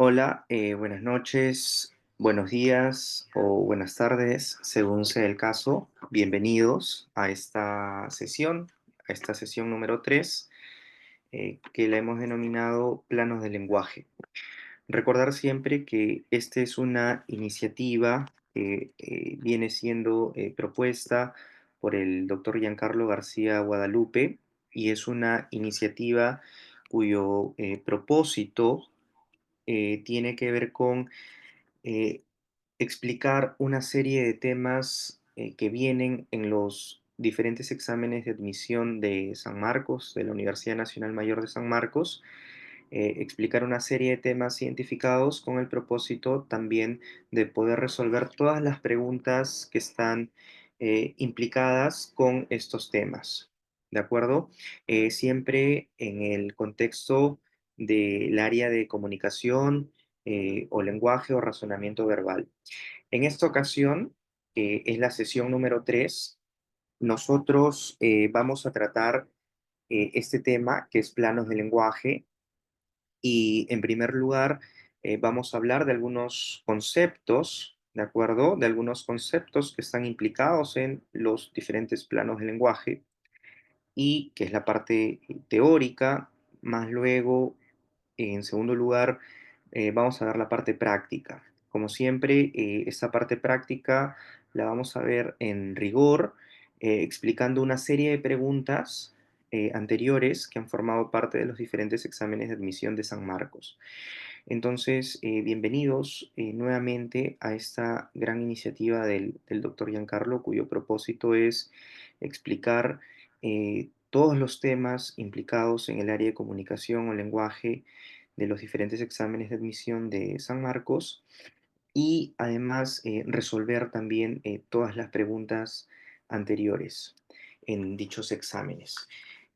Hola, buenas noches, buenos días o buenas tardes, según sea el caso. Bienvenidos a esta sesión número 3, que la hemos denominado Planos del Lenguaje. Recordar siempre que esta es una iniciativa que viene siendo propuesta por el doctor Giancarlo García Guadalupe y es una iniciativa cuyo propósito tiene que ver con eh, explicar una serie de temas que vienen en los diferentes exámenes de admisión de San Marcos, de la Universidad Nacional Mayor de San Marcos, explicar una serie de temas identificados con el propósito también de poder resolver todas las preguntas que están implicadas con estos temas. ¿De acuerdo? Siempre en el contexto del área de comunicación o lenguaje o razonamiento verbal. En esta ocasión, que es la sesión número 3, nosotros vamos a tratar este tema que es planos de lenguaje y en primer lugar vamos a hablar de algunos conceptos, ¿de acuerdo? De algunos conceptos que están implicados en los diferentes planos del lenguaje y que es la parte teórica, más luego, en segundo lugar, vamos a ver la parte práctica. Como siempre, esta parte práctica la vamos a ver en rigor, explicando una serie de preguntas anteriores que han formado parte de los diferentes exámenes de admisión de San Marcos. Entonces, bienvenidos nuevamente a esta gran iniciativa del doctor Giancarlo, cuyo propósito es explicar todos los temas implicados en el área de comunicación o lenguaje de los diferentes exámenes de admisión de San Marcos y además resolver también todas las preguntas anteriores en dichos exámenes.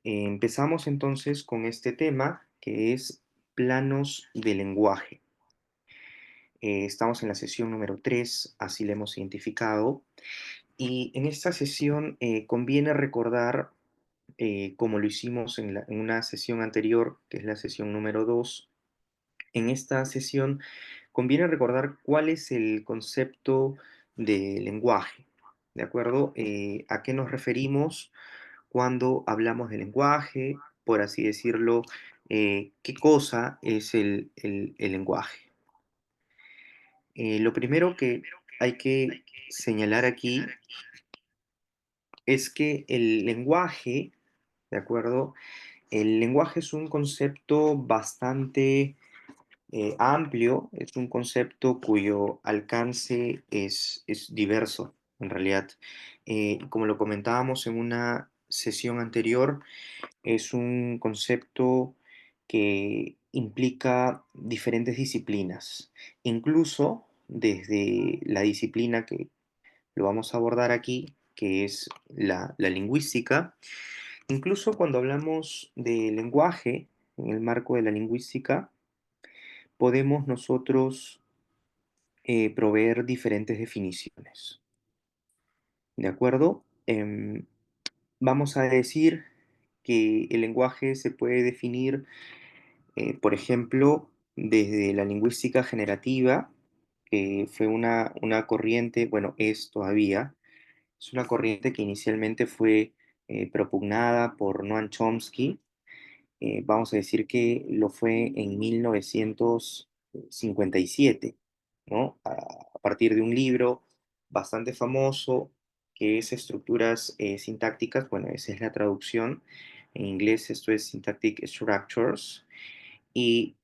Empezamos entonces con este tema que es planos de lenguaje. Estamos en la sesión número 3, así la hemos identificado, y en esta sesión conviene recordar, como lo hicimos en una sesión anterior, que es la sesión número 2. En esta sesión conviene recordar cuál es el concepto de lenguaje, ¿de acuerdo? ¿A qué nos referimos cuando hablamos de lenguaje? Por así decirlo, ¿qué cosa es el lenguaje? Lo primero que hay que señalar aquí es que el lenguaje, ¿de acuerdo? El lenguaje es un concepto bastante amplio, es un concepto cuyo alcance es diverso, en realidad. Como lo comentábamos en una sesión anterior, es un concepto que implica diferentes disciplinas, incluso desde la disciplina que lo vamos a abordar aquí, que es la lingüística. Incluso cuando hablamos de lenguaje, en el marco de la lingüística, podemos nosotros proveer diferentes definiciones. ¿De acuerdo? Vamos a decir que el lenguaje se puede definir, por ejemplo, desde la lingüística generativa, que fue una corriente, bueno, es todavía, es una corriente que inicialmente fue propugnada por Noam Chomsky. Vamos a decir que lo fue en 1957, ¿no? A partir de un libro bastante famoso que es Estructuras Sintácticas, bueno, esa es la traducción, en inglés esto es Syntactic Structures, y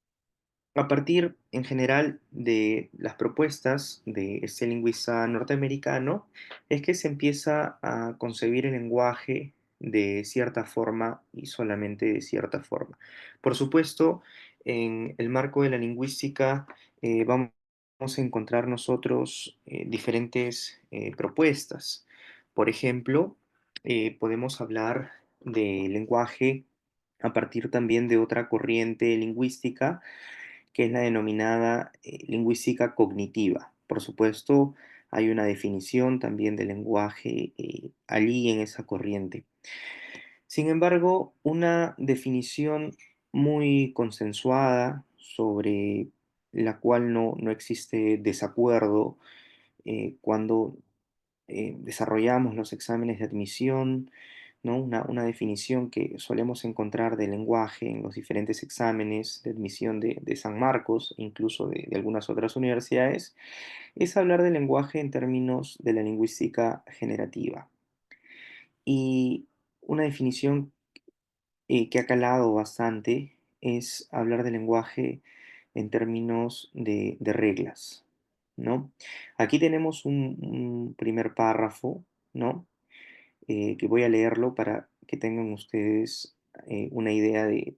a partir en general de las propuestas de este lingüista norteamericano, es que se empieza a concebir el lenguaje de cierta forma y solamente de cierta forma. Por supuesto, en el marco de la lingüística vamos a encontrar nosotros diferentes propuestas. Por ejemplo, podemos hablar de lenguaje a partir también de otra corriente lingüística que es la denominada lingüística cognitiva. Por supuesto, hay una definición también del lenguaje allí en esa corriente. Sin embargo, una definición muy consensuada sobre la cual no existe desacuerdo cuando desarrollamos los exámenes de admisión, ¿no? Una definición que solemos encontrar del lenguaje en los diferentes exámenes de admisión de San Marcos, e incluso de algunas otras universidades, es hablar del lenguaje en términos de la lingüística generativa. Y una definición que ha calado bastante es hablar del lenguaje en términos de reglas, ¿no? Aquí tenemos un primer párrafo, ¿no? Que voy a leerlo para que tengan ustedes una idea de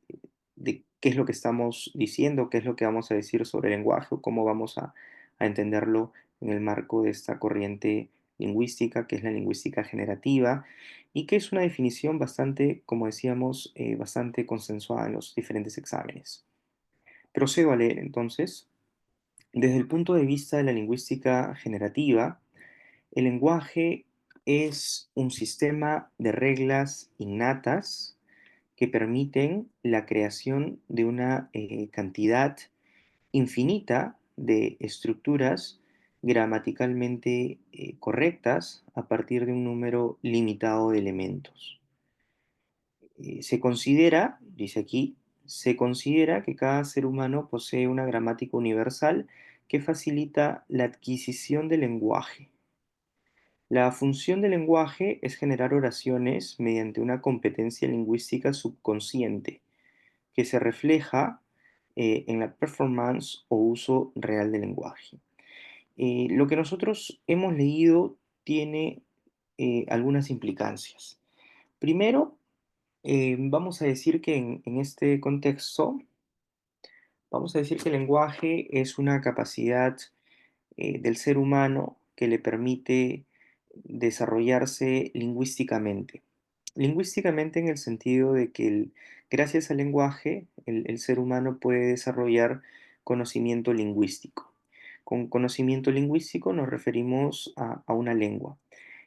qué es lo que estamos diciendo, qué es lo que vamos a decir sobre el lenguaje o cómo vamos a entenderlo en el marco de esta corriente lingüística, que es la lingüística generativa, y que es una definición bastante, como decíamos, bastante consensuada en los diferentes exámenes. Procedo a leer entonces. Desde el punto de vista de la lingüística generativa, el lenguaje es un sistema de reglas innatas que permiten la creación de una cantidad infinita de estructuras gramaticalmente correctas a partir de un número limitado de elementos. Se considera, dice aquí, se considera que cada ser humano posee una gramática universal que facilita la adquisición del lenguaje. La función del lenguaje es generar oraciones mediante una competencia lingüística subconsciente que se refleja en la performance o uso real del lenguaje. Lo que nosotros hemos leído tiene algunas implicancias. Primero, vamos a decir que en este contexto, vamos a decir que el lenguaje es una capacidad del ser humano que le permite desarrollarse lingüísticamente. Lingüísticamente en el sentido de que gracias al lenguaje el ser humano puede desarrollar conocimiento lingüístico. Con conocimiento lingüístico nos referimos a una lengua.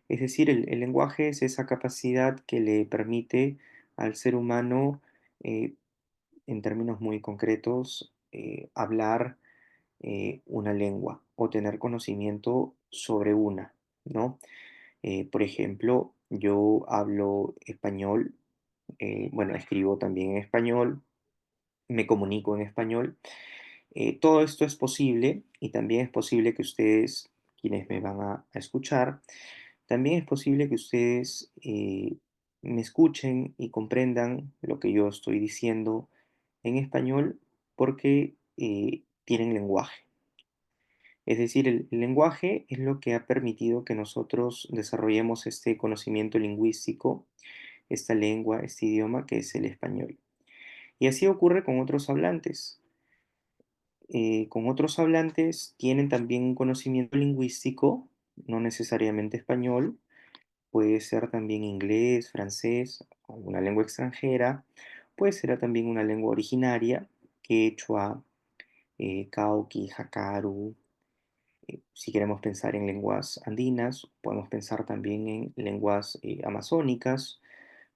Es decir, el lenguaje es esa capacidad que le permite al ser humano, eh, en términos muy concretos, hablar una lengua o tener conocimiento sobre una, ¿no? Por ejemplo, yo hablo español, bueno, escribo también en español, me comunico en español. Todo esto es posible y también es posible que ustedes, quienes me van a escuchar, también es posible que ustedes me escuchen y comprendan lo que yo estoy diciendo en español porque tienen lenguaje. Es decir, el lenguaje es lo que ha permitido que nosotros desarrollemos este conocimiento lingüístico, esta lengua, este idioma que es el español. Y así ocurre con otros hablantes. Con otros hablantes tienen también un conocimiento lingüístico, no necesariamente español, puede ser también inglés, francés o una lengua extranjera, puede ser también una lengua originaria, quechua, cauqui, jacaru. Si queremos pensar en lenguas andinas, podemos pensar también en lenguas amazónicas,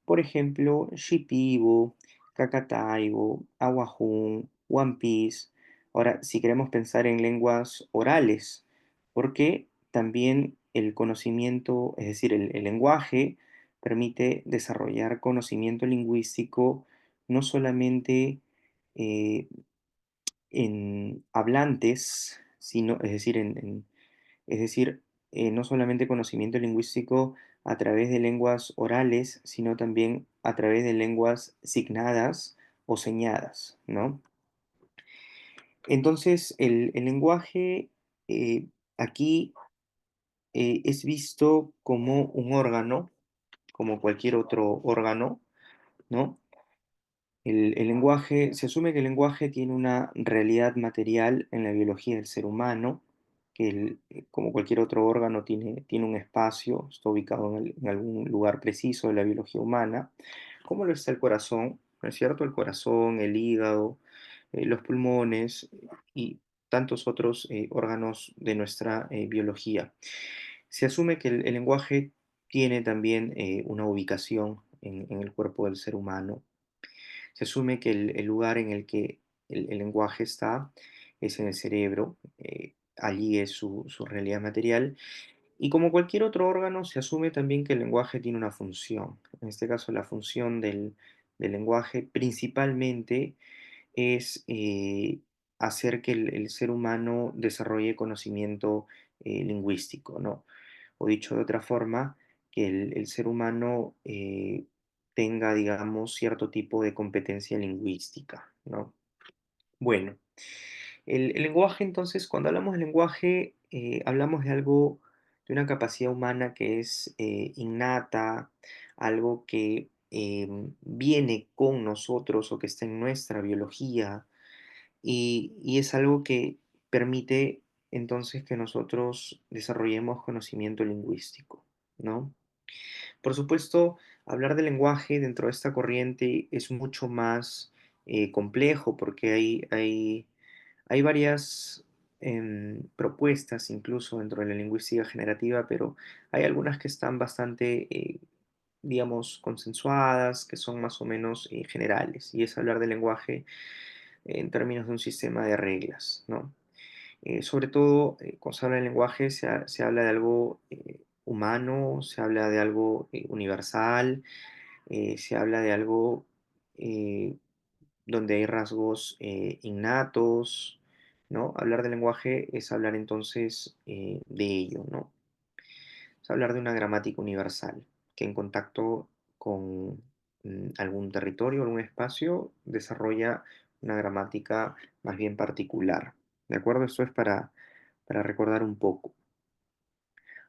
por ejemplo, Shipibo, Cacataibo, Aguajún, One Piece. Ahora, si queremos pensar en lenguas orales, porque también el conocimiento, es decir, el lenguaje, permite desarrollar conocimiento lingüístico no solamente eh, en hablantes, sino, es decir, es decir, no solamente conocimiento lingüístico a través de lenguas orales, sino también a través de lenguas signadas o señadas, ¿no? Entonces, el lenguaje aquí es visto como un órgano, como cualquier otro órgano, ¿no? El lenguaje, se asume que el lenguaje tiene una realidad material en la biología del ser humano, que como cualquier otro órgano tiene un espacio, está ubicado en algún lugar preciso de la biología humana, como lo está el corazón, ¿no es cierto? El corazón, el hígado, los pulmones y tantos otros órganos de nuestra biología. Se asume que el lenguaje tiene también una ubicación en el cuerpo del ser humano. Se asume que el lugar en el que el lenguaje está es en el cerebro, allí es su realidad material. Y como cualquier otro órgano, se asume también que el lenguaje tiene una función. En este caso, la función del lenguaje principalmente es hacer que el ser humano desarrolle conocimiento lingüístico, ¿no? O dicho de otra forma, que el ser humano tenga, digamos, cierto tipo de competencia lingüística, ¿no? Bueno, el lenguaje, entonces, cuando hablamos de lenguaje, hablamos de algo, de una capacidad humana que es innata, algo que viene con nosotros o que está en nuestra biología, y es algo que permite entonces que nosotros desarrollemos conocimiento lingüístico, ¿no? Por supuesto, hablar de lenguaje dentro de esta corriente es mucho más complejo porque hay varias propuestas incluso dentro de la lingüística generativa, pero hay algunas que están bastante, digamos, consensuadas, que son más o menos generales, y es hablar del lenguaje en términos de un sistema de reglas, ¿no? Sobre todo, cuando se habla de lenguaje, se habla de algo humano, se habla de algo universal, se habla de algo eh, donde hay rasgos innatos, ¿no? Hablar de lenguaje es hablar entonces de ello, ¿no? Es hablar de una gramática universal, que en contacto con algún territorio, algún espacio, desarrolla una gramática más bien particular. ¿De acuerdo? Esto es para recordar un poco.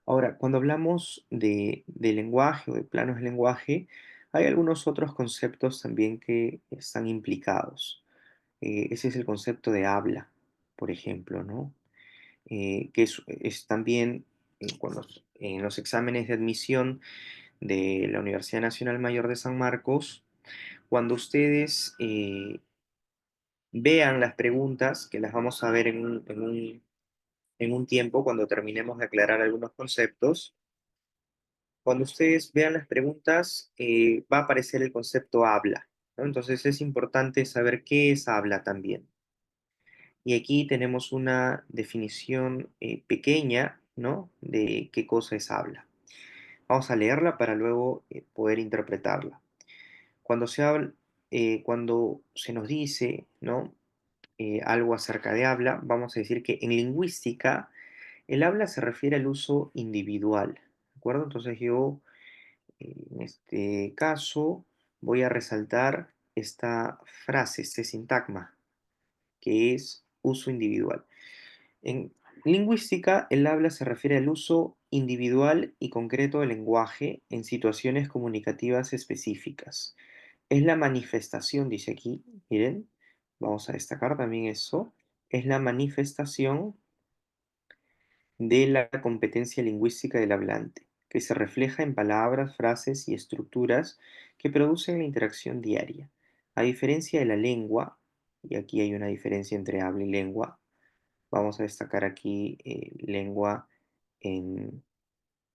Ahora, cuando hablamos de lenguaje o de planos de lenguaje, hay algunos otros conceptos también que están implicados. Ese es el concepto de habla, por ejemplo, ¿no? Que es también en los exámenes de admisión de la Universidad Nacional Mayor de San Marcos, cuando ustedes vean las preguntas, que las vamos a ver en un tiempo, cuando terminemos de aclarar algunos conceptos, cuando ustedes vean las preguntas, va a aparecer el concepto habla, ¿no? Entonces es importante saber qué es habla también. Y aquí tenemos una definición pequeña, ¿no? De qué cosa es habla. Vamos a leerla para luego poder interpretarla. Cuando cuando se nos dice, ¿no? Algo acerca de habla, vamos a decir que en lingüística el habla se refiere al uso individual, ¿de acuerdo? Entonces yo, en este caso, voy a resaltar esta frase, este sintagma, que es uso individual. En lingüística, el habla se refiere al uso individual y concreto del lenguaje en situaciones comunicativas específicas. Es la manifestación, dice aquí, miren, vamos a destacar también eso, es la manifestación de la competencia lingüística del hablante, que se refleja en palabras, frases y estructuras que producen la interacción diaria. A diferencia de la lengua, y aquí hay una diferencia entre habla y lengua, vamos a destacar aquí lengua en,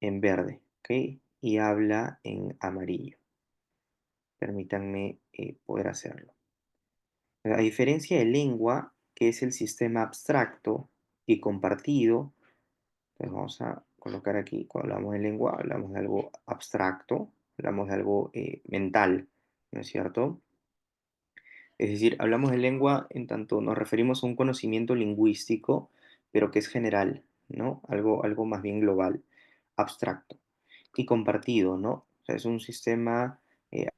en verde, ¿ok? Y habla en amarillo. Permítanme poder hacerlo. A diferencia de lengua, que es el sistema abstracto y compartido, pues vamos a colocar aquí, cuando hablamos de lengua, hablamos de algo abstracto, hablamos de algo mental, ¿no es cierto? Es decir, hablamos de lengua en tanto nos referimos a un conocimiento lingüístico, pero que es general, ¿no? Algo más bien global, abstracto y compartido, ¿no? O sea, es un sistema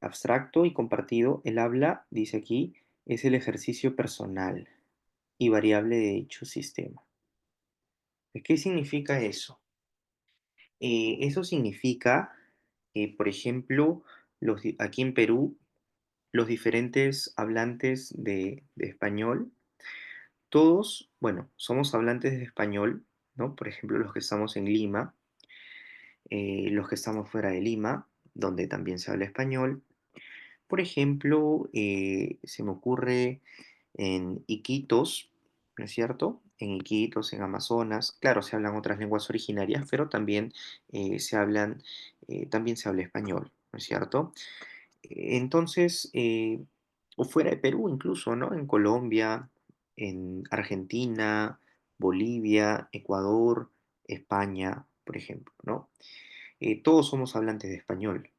abstracto y compartido. El habla, dice aquí, es el ejercicio personal y variable de dicho sistema. ¿Qué significa eso? Eso significa, por ejemplo, aquí en Perú, los diferentes hablantes de español, todos, bueno, somos hablantes de español, ¿no? Por ejemplo, los que estamos en Lima, los que estamos fuera de Lima, donde también se habla español. Por ejemplo, se me ocurre en Iquitos, ¿no es cierto? En Iquitos, en Amazonas, claro, se hablan otras lenguas originarias, pero también también se habla español, ¿no es cierto? Entonces, o fuera de Perú incluso, ¿no? En Colombia, en Argentina, Bolivia, Ecuador, España, por ejemplo, ¿no? Todos somos hablantes de español.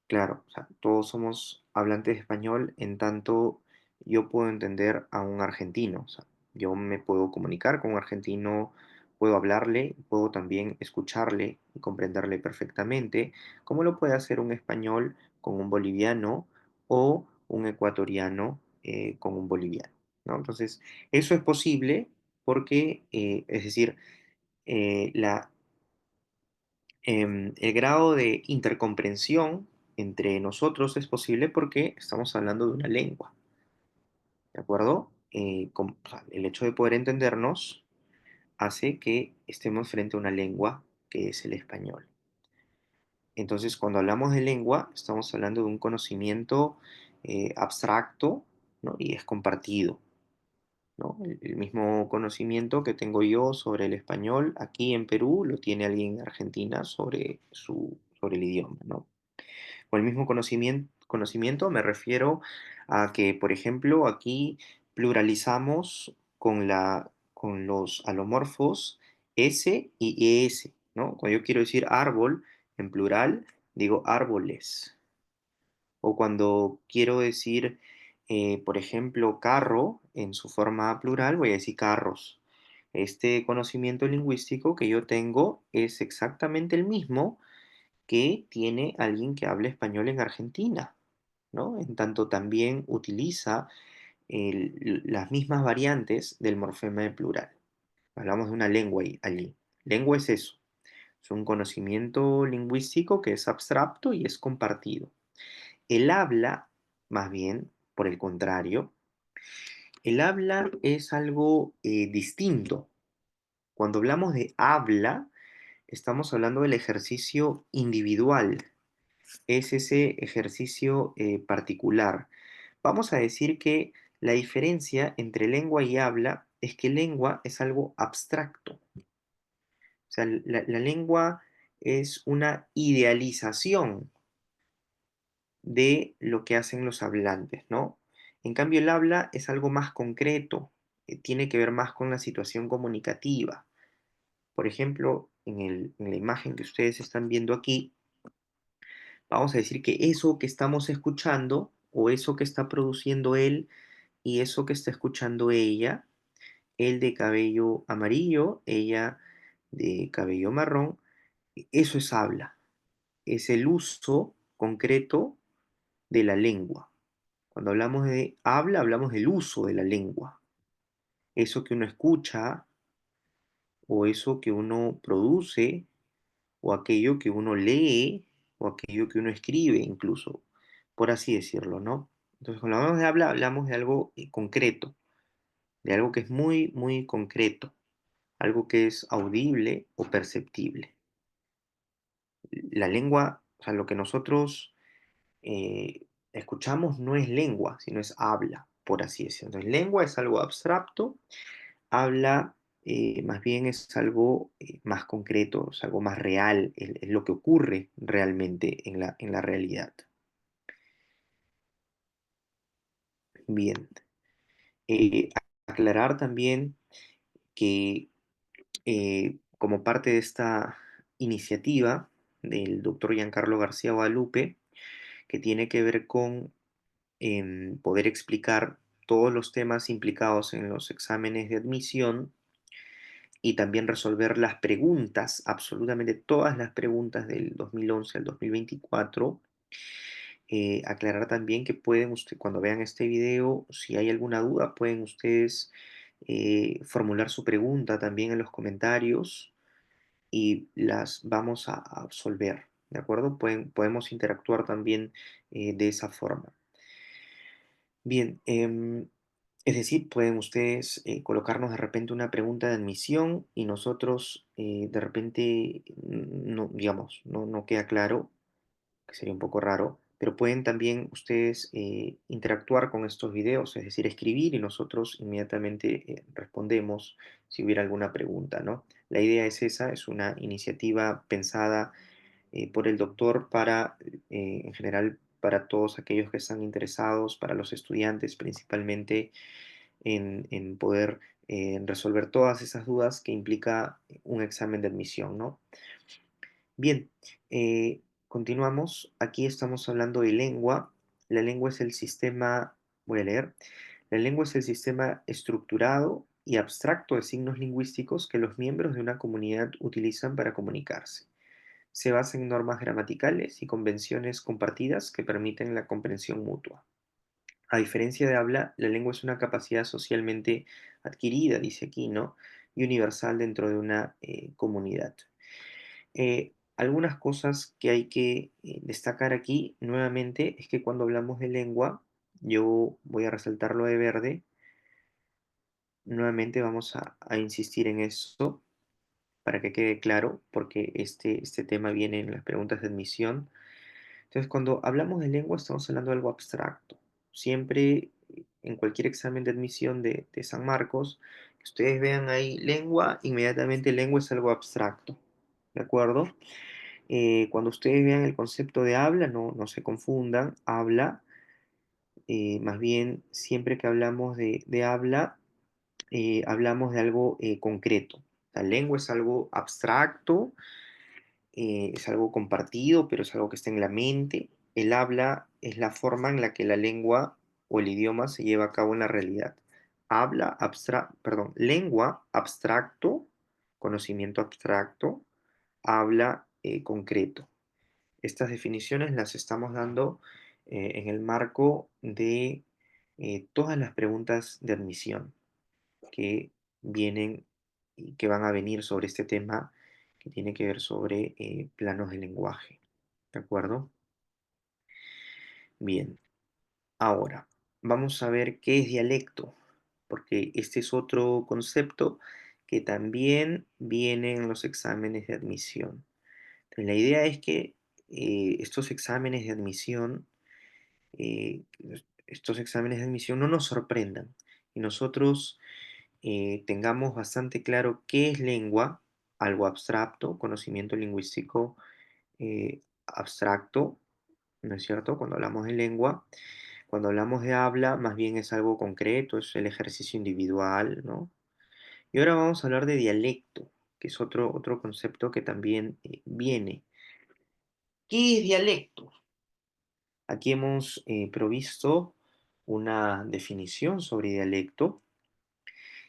Claro, o sea, todos somos hablantes de español en tanto yo puedo entender a un argentino, o sea, yo me puedo comunicar con un argentino, puedo hablarle, puedo también escucharle y comprenderle perfectamente, como lo puede hacer un español con un boliviano o un ecuatoriano con un boliviano, ¿no? Entonces, eso es posible porque, es decir, la el grado de intercomprensión entre nosotros es posible porque estamos hablando de una lengua, ¿de acuerdo? O sea, el hecho de poder entendernos hace que estemos frente a una lengua que es el español. Entonces, cuando hablamos de lengua, estamos hablando de un conocimiento abstracto, ¿no? Y es compartido, ¿no? El mismo conocimiento que tengo yo sobre el español aquí en Perú lo tiene alguien en Argentina sobre el idioma, ¿no? Con el mismo conocimiento me refiero a que, por ejemplo, aquí pluralizamos con los alomorfos s y es, ¿no? Cuando yo quiero decir árbol en plural, digo árboles. O cuando quiero decir, por ejemplo, carro en su forma plural, voy a decir carros. Este conocimiento lingüístico que yo tengo es exactamente el mismo que tiene alguien que habla español en Argentina, ¿no? En tanto también utiliza las mismas variantes del morfema de plural. Hablamos de una lengua allí. Lengua es eso, es un conocimiento lingüístico que es abstracto y es compartido. El habla, más bien, por el contrario, el habla es algo distinto. Cuando hablamos de habla, estamos hablando del ejercicio individual, es ese ejercicio particular. Vamos a decir que la diferencia entre lengua y habla es que lengua es algo abstracto. O sea, la lengua es una idealización de lo que hacen los hablantes, ¿no? En cambio, el habla es algo más concreto, tiene que ver más con la situación comunicativa. Por ejemplo, en la imagen que ustedes están viendo aquí, vamos a decir que eso que estamos escuchando o eso que está produciendo él y eso que está escuchando ella, él de cabello amarillo, ella de cabello marrón, eso es habla, es el uso concreto de la lengua. Cuando hablamos de habla, hablamos del uso de la lengua. Eso que uno escucha o eso que uno produce o aquello que uno lee o aquello que uno escribe incluso, por así decirlo, ¿no? Entonces, cuando hablamos de habla, hablamos de algo concreto, de algo que es muy, muy concreto, algo que es audible o perceptible. La lengua, o sea, lo que nosotros escuchamos no es lengua, sino es habla, por así decirlo. Entonces, lengua es algo abstracto, habla más bien es algo más concreto, es algo más real, es lo que ocurre realmente en la realidad. Bien, eh, aclarar también que como parte de esta iniciativa del doctor Giancarlo García Guadalupe, que tiene que ver con poder explicar todos los temas implicados en los exámenes de admisión y también resolver las preguntas, absolutamente todas las preguntas del 2011 al 2024. Aclarar también que pueden ustedes, cuando vean este video, si hay alguna duda, pueden ustedes formular su pregunta también en los comentarios y las vamos a absolver, ¿de acuerdo? Podemos interactuar también de esa forma. Bien, es decir, pueden ustedes colocarnos de repente una pregunta de admisión y nosotros de repente, no, digamos, no queda claro, que sería un poco raro, pero pueden también ustedes interactuar con estos videos, es decir, escribir y nosotros inmediatamente respondemos si hubiera alguna pregunta, ¿no? La idea es esa, es una iniciativa pensada por el doctor para, en general, para todos aquellos que están interesados, para los estudiantes principalmente, en poder resolver todas esas dudas que implica un examen de admisión, ¿no? Bien, continuamos. Aquí estamos hablando de lengua. La lengua es el sistema, voy a leer, la lengua es el sistema estructurado y abstracto de signos lingüísticos que los miembros de una comunidad utilizan para comunicarse. Se basa en normas gramaticales y convenciones compartidas que permiten la comprensión mutua. A diferencia de habla, la lengua es una capacidad socialmente adquirida, dice aquí, ¿no? Y universal dentro de una comunidad. Algunas cosas que hay que destacar aquí nuevamente es que cuando hablamos de lengua, yo voy a resaltarlo de verde, nuevamente vamos a insistir en eso para que quede claro, porque este tema viene en las preguntas de admisión. Entonces, cuando hablamos de lengua, estamos hablando de algo abstracto. Siempre, en cualquier examen de admisión de San Marcos, que ustedes vean ahí lengua, inmediatamente lengua es algo abstracto, ¿de acuerdo? Cuando ustedes vean el concepto de habla, no se confundan, habla, más bien siempre que hablamos de habla, hablamos de algo concreto. La lengua es algo abstracto, es algo compartido, pero es algo que está en la mente. El habla es la forma en la que la lengua o el idioma se lleva a cabo en la realidad. Lengua, abstracto, conocimiento abstracto, habla concreto. Estas definiciones las estamos dando en el marco de todas las preguntas de admisión que vienen y que van a venir sobre este tema que tiene que ver sobre planos de lenguaje. ¿De acuerdo? Bien, ahora vamos a ver qué es dialecto, porque este es otro concepto que también viene en los exámenes de admisión. Entonces, la idea es que estos exámenes de admisión estos exámenes de admisión no nos sorprendan y nosotros tengamos bastante claro qué es lengua, algo abstracto, conocimiento lingüístico abstracto, ¿no es cierto? Cuando hablamos de lengua, cuando hablamos de habla, más bien es algo concreto, es el ejercicio individual, ¿no? Y ahora vamos a hablar de dialecto, que es otro concepto que también viene. ¿Qué es dialecto? Aquí hemos provisto una definición sobre dialecto.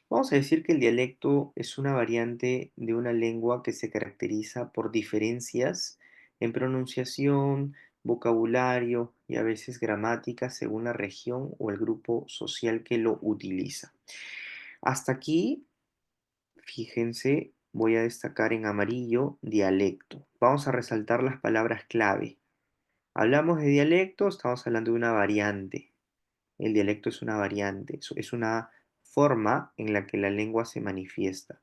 Vamos a decir que el dialecto es una variante de una lengua que se caracteriza por diferencias en pronunciación, vocabulario y a veces gramática según la región o el grupo social que lo utiliza. Hasta aquí, fíjense, voy a destacar en amarillo dialecto. Vamos a resaltar las palabras clave. Hablamos de dialecto, estamos hablando de una variante. El dialecto es una variante, es una forma en la que la lengua se manifiesta.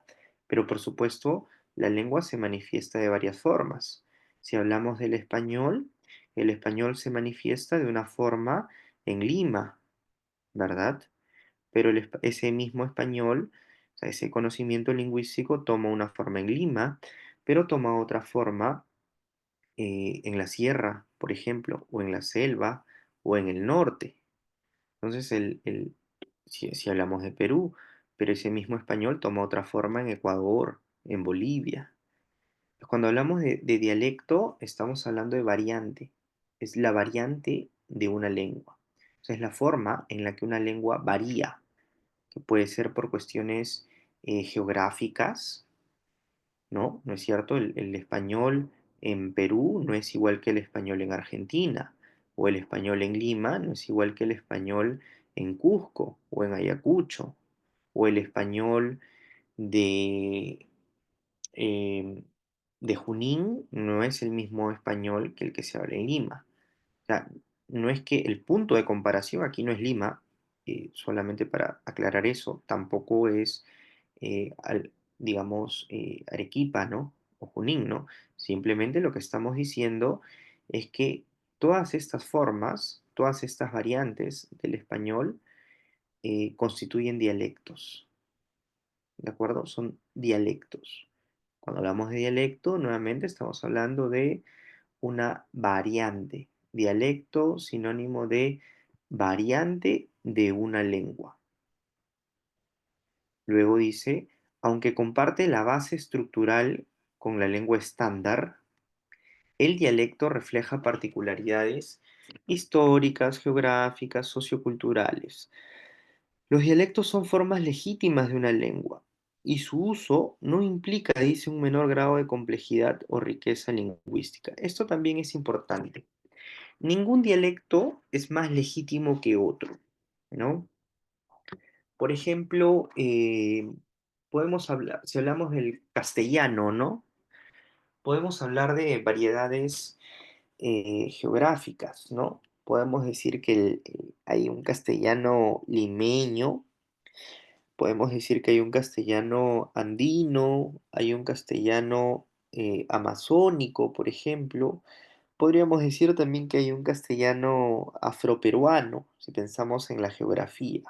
Pero por supuesto, la lengua se manifiesta de varias formas. Si hablamos del español, el español se manifiesta de una forma en Lima, ¿verdad? Pero ese mismo español, o sea, ese conocimiento lingüístico toma una forma en Lima, pero toma otra forma en la sierra, por ejemplo, o en la selva, o en el norte. Entonces, si hablamos de Perú, pero ese mismo español toma otra forma en Ecuador, en Bolivia. Cuando hablamos de dialecto, estamos hablando de variante. Es la variante de una lengua. O sea, es la forma en la que una lengua varía, que puede ser por cuestiones geográficas, ¿no? ¿No es cierto? El español en Perú no es igual que el español en Argentina, o el español en Lima no es igual que el español en Cusco o en Ayacucho, o el español de, em, de Junín no es el mismo español que el que se habla en Lima. O sea, no es que el punto de comparación aquí no es Lima, solamente para aclarar eso, tampoco es, digamos, Arequipa, ¿no? O Junín, ¿no? Simplemente lo que estamos diciendo es que todas estas formas, todas estas variantes del español constituyen dialectos, ¿de acuerdo? Son dialectos. Cuando hablamos de dialecto, nuevamente estamos hablando de una variante. Dialecto, sinónimo de variante de una lengua. Luego dice, aunque comparte la base estructural con la lengua estándar, el dialecto refleja particularidades históricas, geográficas, socioculturales. Los dialectos son formas legítimas de una lengua y su uso no implica, dice, un menor grado de complejidad o riqueza lingüística. Esto también es importante. Ningún dialecto es más legítimo que otro, ¿no? Por ejemplo, podemos hablar, si hablamos del castellano, ¿no? Podemos hablar de variedades geográficas, ¿no? Podemos decir que hay un castellano limeño, podemos decir que hay un castellano andino, hay un castellano amazónico, por ejemplo. Podríamos decir también que hay un castellano afroperuano, si pensamos en la geografía.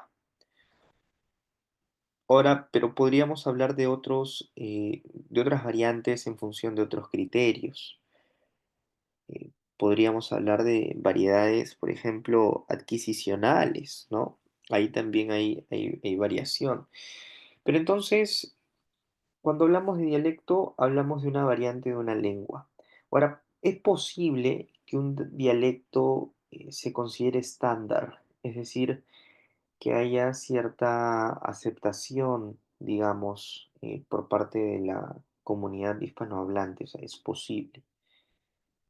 Ahora, pero podríamos hablar de otras variantes en función de otros criterios. Podríamos hablar de variedades, por ejemplo, adquisicionales, ¿no? Ahí también hay variación. Pero entonces, cuando hablamos de dialecto, hablamos de una variante de una lengua. Ahora, ¿es posible que un dialecto se considere estándar? Es decir, que haya cierta aceptación, digamos, por parte de la comunidad hispanohablante. O sea, es posible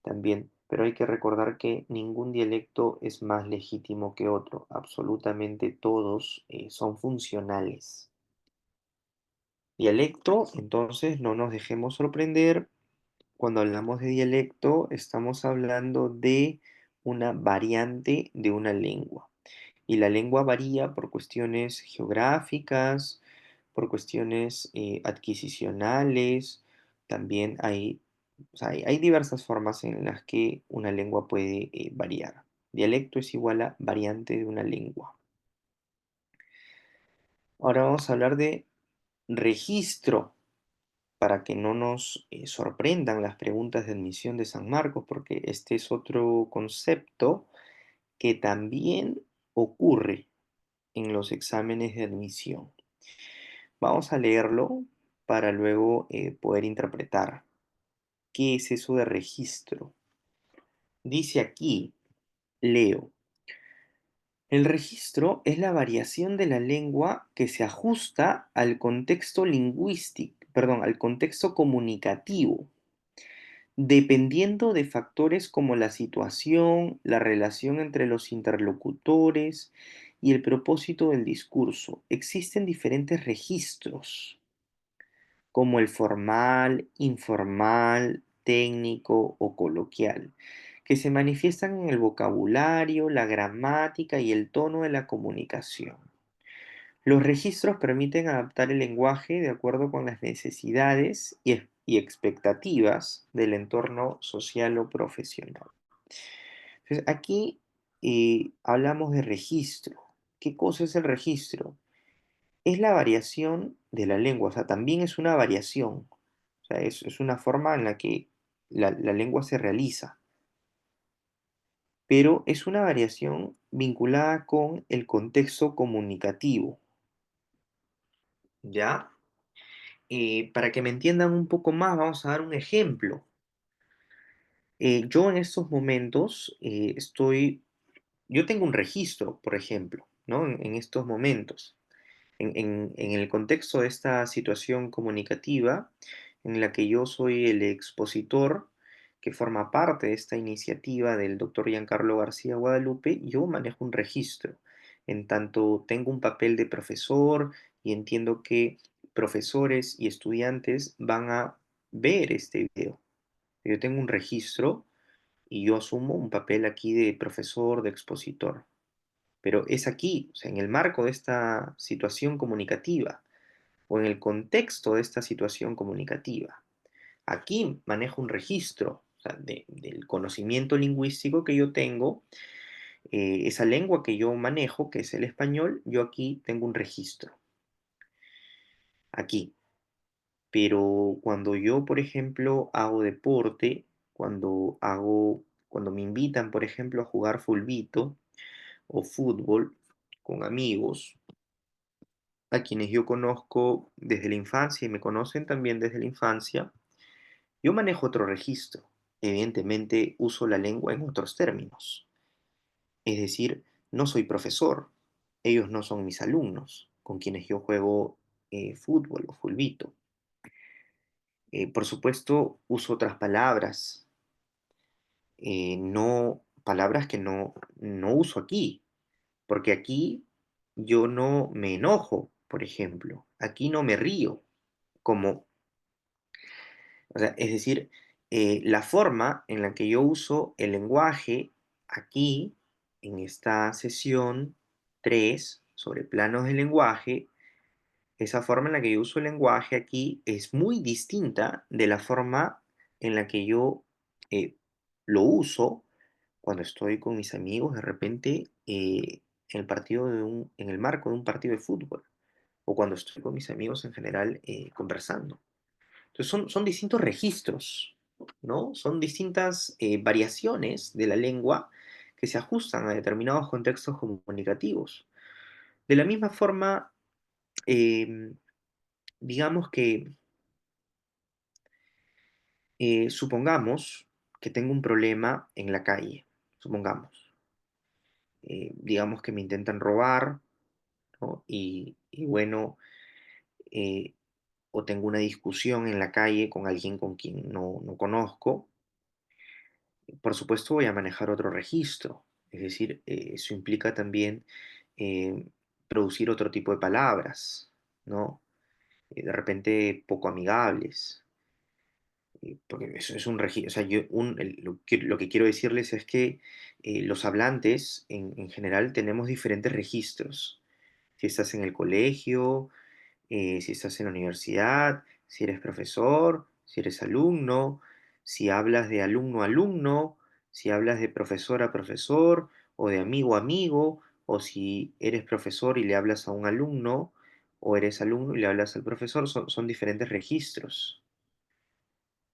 también, pero hay que recordar que ningún dialecto es más legítimo que otro. Absolutamente todos son funcionales. Dialecto, entonces no nos dejemos sorprender. Cuando hablamos de dialecto, estamos hablando de una variante de una lengua. Y la lengua varía por cuestiones geográficas, por cuestiones adquisicionales, también hay, o sea, hay diversas formas en las que una lengua puede variar. Dialecto es igual a variante de una lengua. Ahora vamos a hablar de registro, para que no nos sorprendan las preguntas de admisión de San Marcos, porque este es otro concepto que también ocurre en los exámenes de admisión. Vamos a leerlo para luego poder interpretar. ¿Qué es eso de registro? Dice aquí, leo, el registro es la variación de la lengua que se ajusta al contexto lingüístico, perdón, al contexto comunicativo, dependiendo de factores como la situación, la relación entre los interlocutores y el propósito del discurso. Existen diferentes registros como el formal, informal, técnico o coloquial, que se manifiestan en el vocabulario, la gramática y el tono de la comunicación. Los registros permiten adaptar el lenguaje de acuerdo con las necesidades y expectativas del entorno social o profesional. Entonces, aquí hablamos de registro. ¿Qué cosa es el registro? Es la variación de la lengua, o sea, también es una variación. O sea, es una forma en la que la lengua se realiza, pero es una variación vinculada con el contexto comunicativo, ¿ya? Para que me entiendan un poco más, vamos a dar un ejemplo. Yo en estos momentos yo tengo un registro, por ejemplo, ¿no? En estos momentos. En el contexto de esta situación comunicativa en la que yo soy el expositor que forma parte de esta iniciativa del doctor Giancarlo García Guadalupe, yo manejo un registro. En tanto tengo un papel de profesor y entiendo que profesores y estudiantes van a ver este video. Yo tengo un registro y yo asumo un papel aquí de profesor, de expositor. Pero es aquí, o sea, en el marco de esta situación comunicativa o en el contexto de esta situación comunicativa. Aquí manejo un registro, o sea, del conocimiento lingüístico que yo tengo, esa lengua que yo manejo, que es el español, yo aquí tengo un registro, aquí. Pero cuando yo, por ejemplo, hago deporte, cuando me invitan, por ejemplo, a jugar fulbito o fútbol con amigos, a quienes yo conozco desde la infancia y me conocen también desde la infancia, yo manejo otro registro. Evidentemente uso la lengua en otros términos. Es decir, no soy profesor. Ellos no son mis alumnos con quienes yo juego fútbol o fulbito. Por supuesto, uso otras palabras, no palabras que no uso aquí, porque aquí yo no me enojo, por ejemplo. Aquí no me río, como, o sea, es decir, la forma en la que yo uso el lenguaje aquí, en esta sesión 3 sobre planos del lenguaje, esa forma en la que yo uso el lenguaje aquí es muy distinta de la forma en la que yo eh, lo uso cuando estoy con mis amigos de repente en el marco de un partido de fútbol o cuando estoy con mis amigos en general conversando. Entonces son distintos registros, ¿no? Son distintas variaciones de la lengua que se ajustan a determinados contextos comunicativos. De la misma forma, em, digamos que supongamos que tengo un problema en la calle, supongamos. Digamos que me intentan robar, ¿no? Y bueno, eh, o tengo una discusión en la calle con alguien con quien no conozco. Por supuesto voy a manejar otro registro, es decir, eso implica también eh, producir otro tipo de palabras, ¿no? De repente poco amigables, porque eso es un registro, o sea, lo que quiero decirles es que los hablantes en general tenemos diferentes registros. Si estás en el colegio, si estás en la universidad, si eres profesor, si eres alumno, si hablas de alumno a alumno, si hablas de profesor a profesor, o de amigo a amigo, o si eres profesor y le hablas a un alumno, o eres alumno y le hablas al profesor, son diferentes registros.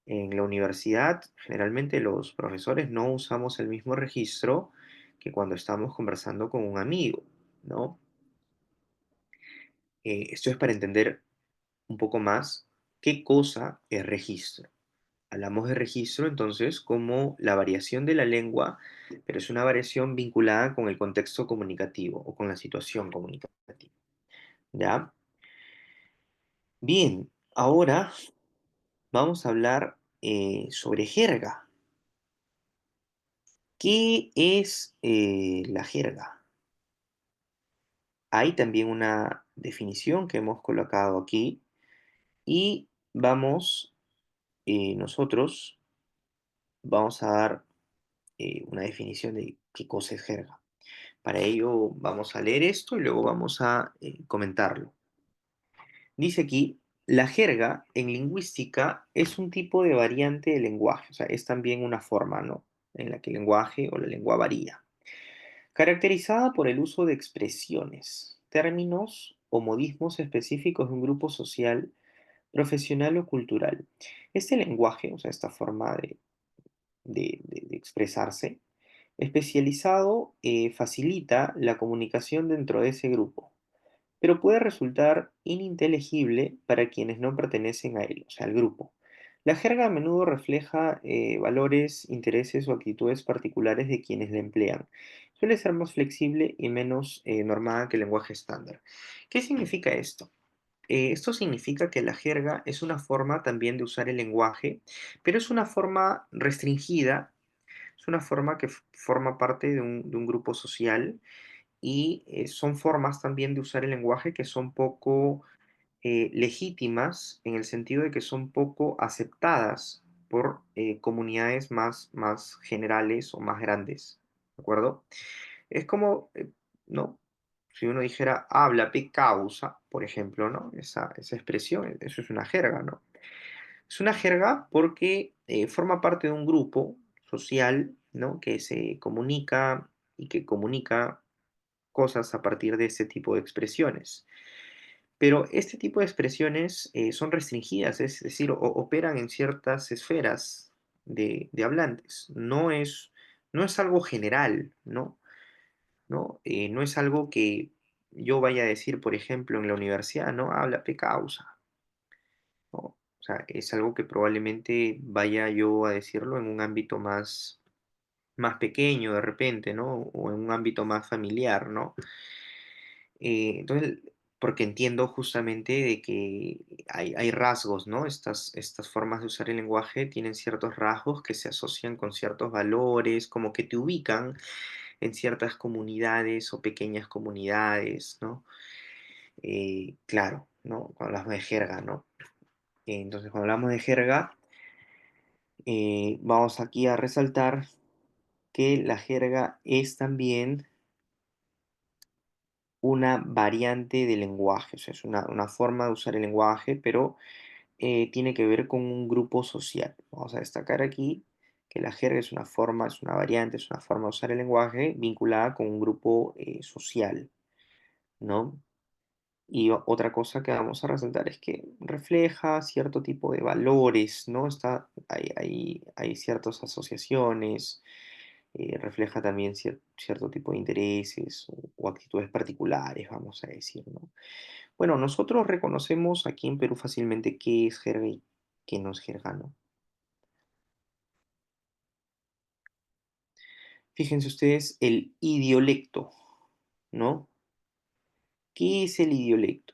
En la universidad, generalmente los profesores no usamos el mismo registro que cuando estamos conversando con un amigo, ¿no? Esto es para entender un poco más qué cosa es registro. Hablamos de registro entonces como la variación de la lengua, pero es una variación vinculada con el contexto comunicativo o con la situación comunicativa. ¿Ya? Bien, ahora vamos a hablar sobre jerga. ¿Qué es la jerga? Hay también una definición que hemos colocado aquí y nosotros vamos a dar una definición de qué cosa es jerga. Para ello vamos a leer esto y luego vamos a comentarlo. Dice aquí, la jerga en lingüística es un tipo de variante del lenguaje, o sea, es también una forma, ¿no? En la que el lenguaje o la lengua varía, caracterizada por el uso de expresiones, términos o modismos específicos de un grupo social, profesional o cultural. Este lenguaje, o sea, esta forma de expresarse, especializado, facilita la comunicación dentro de ese grupo, pero puede resultar ininteligible para quienes no pertenecen a él, o sea, al grupo. La jerga a menudo refleja valores, intereses o actitudes particulares de quienes la emplean. Suele ser más flexible y menos normada que el lenguaje estándar. ¿Qué significa esto? Esto significa que la jerga es una forma también de usar el lenguaje, pero es una forma restringida, es una forma que forma parte de un grupo social y son formas también de usar el lenguaje que son poco legítimas en el sentido de que son poco aceptadas por comunidades más generales o más grandes, ¿de acuerdo? Es como, ¿no? Si uno dijera habla pe causa, por ejemplo, ¿no? Esa expresión, eso es una jerga, ¿no? Es una jerga porque forma parte de un grupo social, ¿no? Que se comunica y que comunica cosas a partir de ese tipo de expresiones. Pero este tipo de expresiones son restringidas, es decir, operan en ciertas esferas de hablantes. No es algo general, ¿no? ¿No? No es algo que yo vaya a decir, por ejemplo, en la universidad, ¿no? Habla pe causa, ¿no? O sea, es algo que probablemente vaya yo a decirlo en un ámbito más pequeño de repente, ¿no? O en un ámbito más familiar, ¿no? Entonces, porque entiendo justamente de que hay rasgos, ¿no? Estas formas de usar el lenguaje tienen ciertos rasgos que se asocian con ciertos valores, como que te ubican en ciertas comunidades o pequeñas comunidades, ¿no? Claro, ¿no? Cuando hablamos de jerga, ¿no? Entonces, cuando hablamos de jerga, vamos aquí a resaltar que la jerga es también una variante del lenguaje, o sea, es una forma de usar el lenguaje, pero tiene que ver con un grupo social. Vamos a destacar aquí que la jerga es una forma, es una variante, es una forma de usar el lenguaje vinculada con un grupo social, ¿no? Y otra cosa que vamos a resaltar es que refleja cierto tipo de valores, ¿no? Hay ciertas asociaciones, refleja también cierto tipo de intereses o actitudes particulares, vamos a decir, ¿no? Bueno, nosotros reconocemos aquí en Perú fácilmente qué es jerga y qué no es jerga, ¿no? Fíjense ustedes el idiolecto, ¿no? ¿Qué es el idiolecto?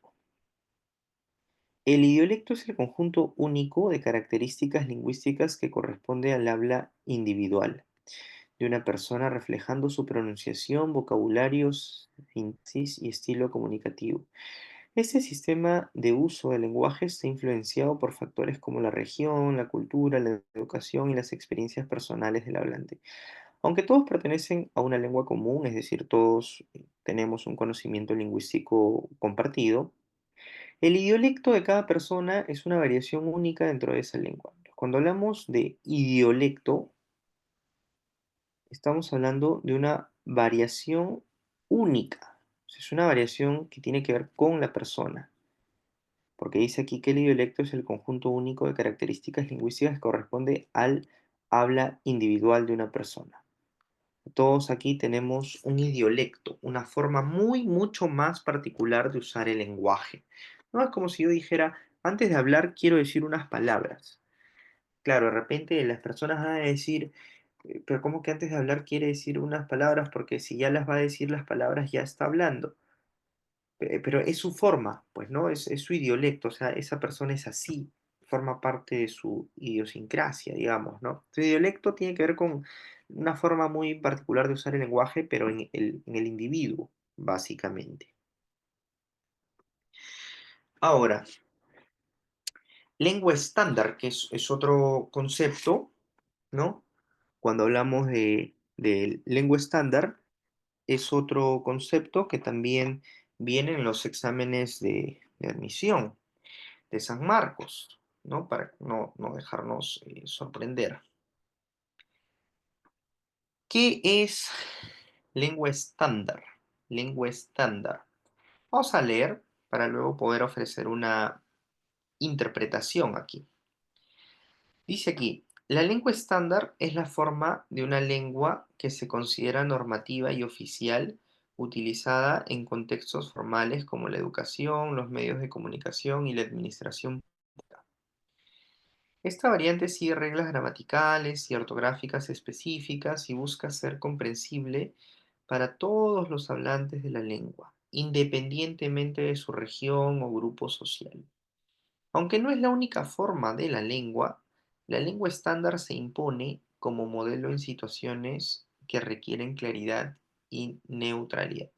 El idiolecto es el conjunto único de características lingüísticas que corresponde al habla individual de una persona reflejando su pronunciación, vocabularios, sintaxis y estilo comunicativo. Este sistema de uso del lenguaje está influenciado por factores como la región, la cultura, la educación y las experiencias personales del hablante. Aunque todos pertenecen a una lengua común, es decir, todos tenemos un conocimiento lingüístico compartido, el idiolecto de cada persona es una variación única dentro de esa lengua. Cuando hablamos de idiolecto, estamos hablando de una variación única. O sea, es una variación que tiene que ver con la persona, porque dice aquí que el idiolecto es el conjunto único de características lingüísticas que corresponde al habla individual de una persona. Todos aquí tenemos un idiolecto, una forma mucho más particular de usar el lenguaje. No es como si yo dijera, antes de hablar quiero decir unas palabras. Claro, de repente las personas van a decir, pero ¿cómo que antes de hablar quiere decir unas palabras? Porque si ya las va a decir las palabras, ya está hablando. Pero es su forma, pues, ¿no? Es su idiolecto, o sea, esa persona es así, forma parte de su idiosincrasia, digamos, ¿no? Su idiolecto tiene que ver con una forma muy particular de usar el lenguaje, pero en el individuo, básicamente. Ahora, lengua estándar, que es otro concepto, ¿no? Cuando hablamos de lengua estándar, es otro concepto que también viene en los exámenes de admisión de San Marcos, ¿no? Para no dejarnos sorprender. ¿Qué es lengua estándar? Lengua estándar. Vamos a leer para luego poder ofrecer una interpretación aquí. Dice aquí, la lengua estándar es la forma de una lengua que se considera normativa y oficial utilizada en contextos formales como la educación, los medios de comunicación y la administración. Esta variante sigue reglas gramaticales y ortográficas específicas y busca ser comprensible para todos los hablantes de la lengua, independientemente de su región o grupo social. Aunque no es la única forma de la lengua estándar se impone como modelo en situaciones que requieren claridad y neutralidad.